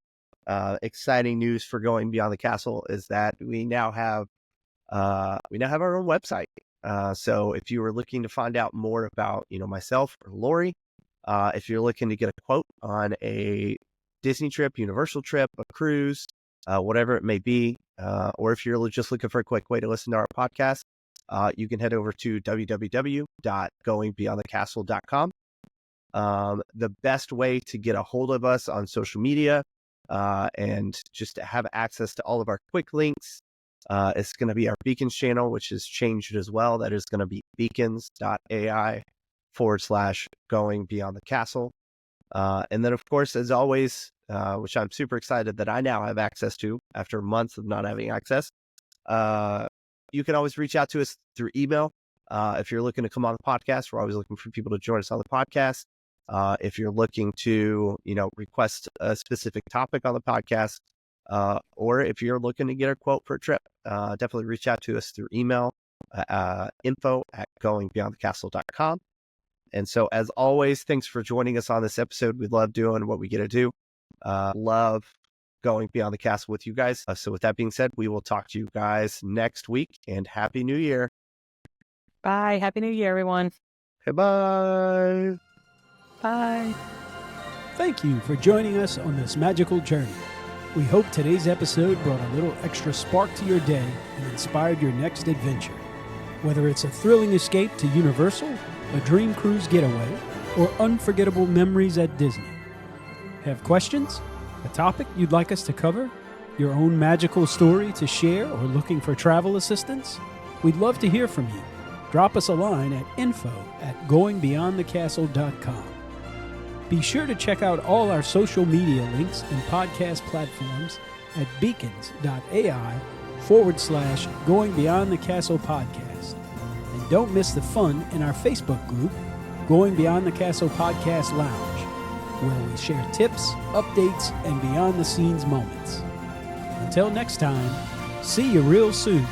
Exciting news for Going Beyond the Castle is that we now have our own website. So if you were looking to find out more about, myself or Lori, if you're looking to get a quote on a Disney trip, Universal trip, a cruise, whatever it may be, or if you're just looking for a quick way to listen to our podcast, you can head over to www.goingbeyondthecastle.com. The best way to get a hold of us on social media and just to have access to all of our quick links is going to be our Beacons channel, which has changed as well. That is going to be beacons.ai/going beyond the castle. And then, of course, as always, which I'm super excited that I now have access to after months of not having access, You can always reach out to us through email. If you're looking to come on the podcast, we're always looking for people to join us on the podcast. If you're looking to, request a specific topic on the podcast, or if you're looking to get a quote for a trip, definitely reach out to us through email, info@goingbeyondthecastle.com. And so, as always, thanks for joining us on this episode. We love doing what we get to do. Love going beyond the castle with you guys. So with that being said, we will talk to you guys next week, and Happy New Year. Bye. Happy New Year, everyone. Okay, bye. Bye. Thank you for joining us on this magical journey. We hope today's episode brought a little extra spark to your day and inspired your next adventure. Whether it's a thrilling escape to Universal, a dream cruise getaway, or unforgettable memories at Disney. Have questions? A topic you'd like us to cover? Your own magical story to share, or looking for travel assistance? We'd love to hear from you. Drop us a line at info@goingbeyondthecastle.com. Be sure to check out all our social media links and podcast platforms at beacons.ai/Going Beyond the Castle podcast. And don't miss the fun in our Facebook group, Going Beyond the Castle Podcast Lounge, where we share tips, updates, and behind-the-scenes moments. Until next time, see you real soon.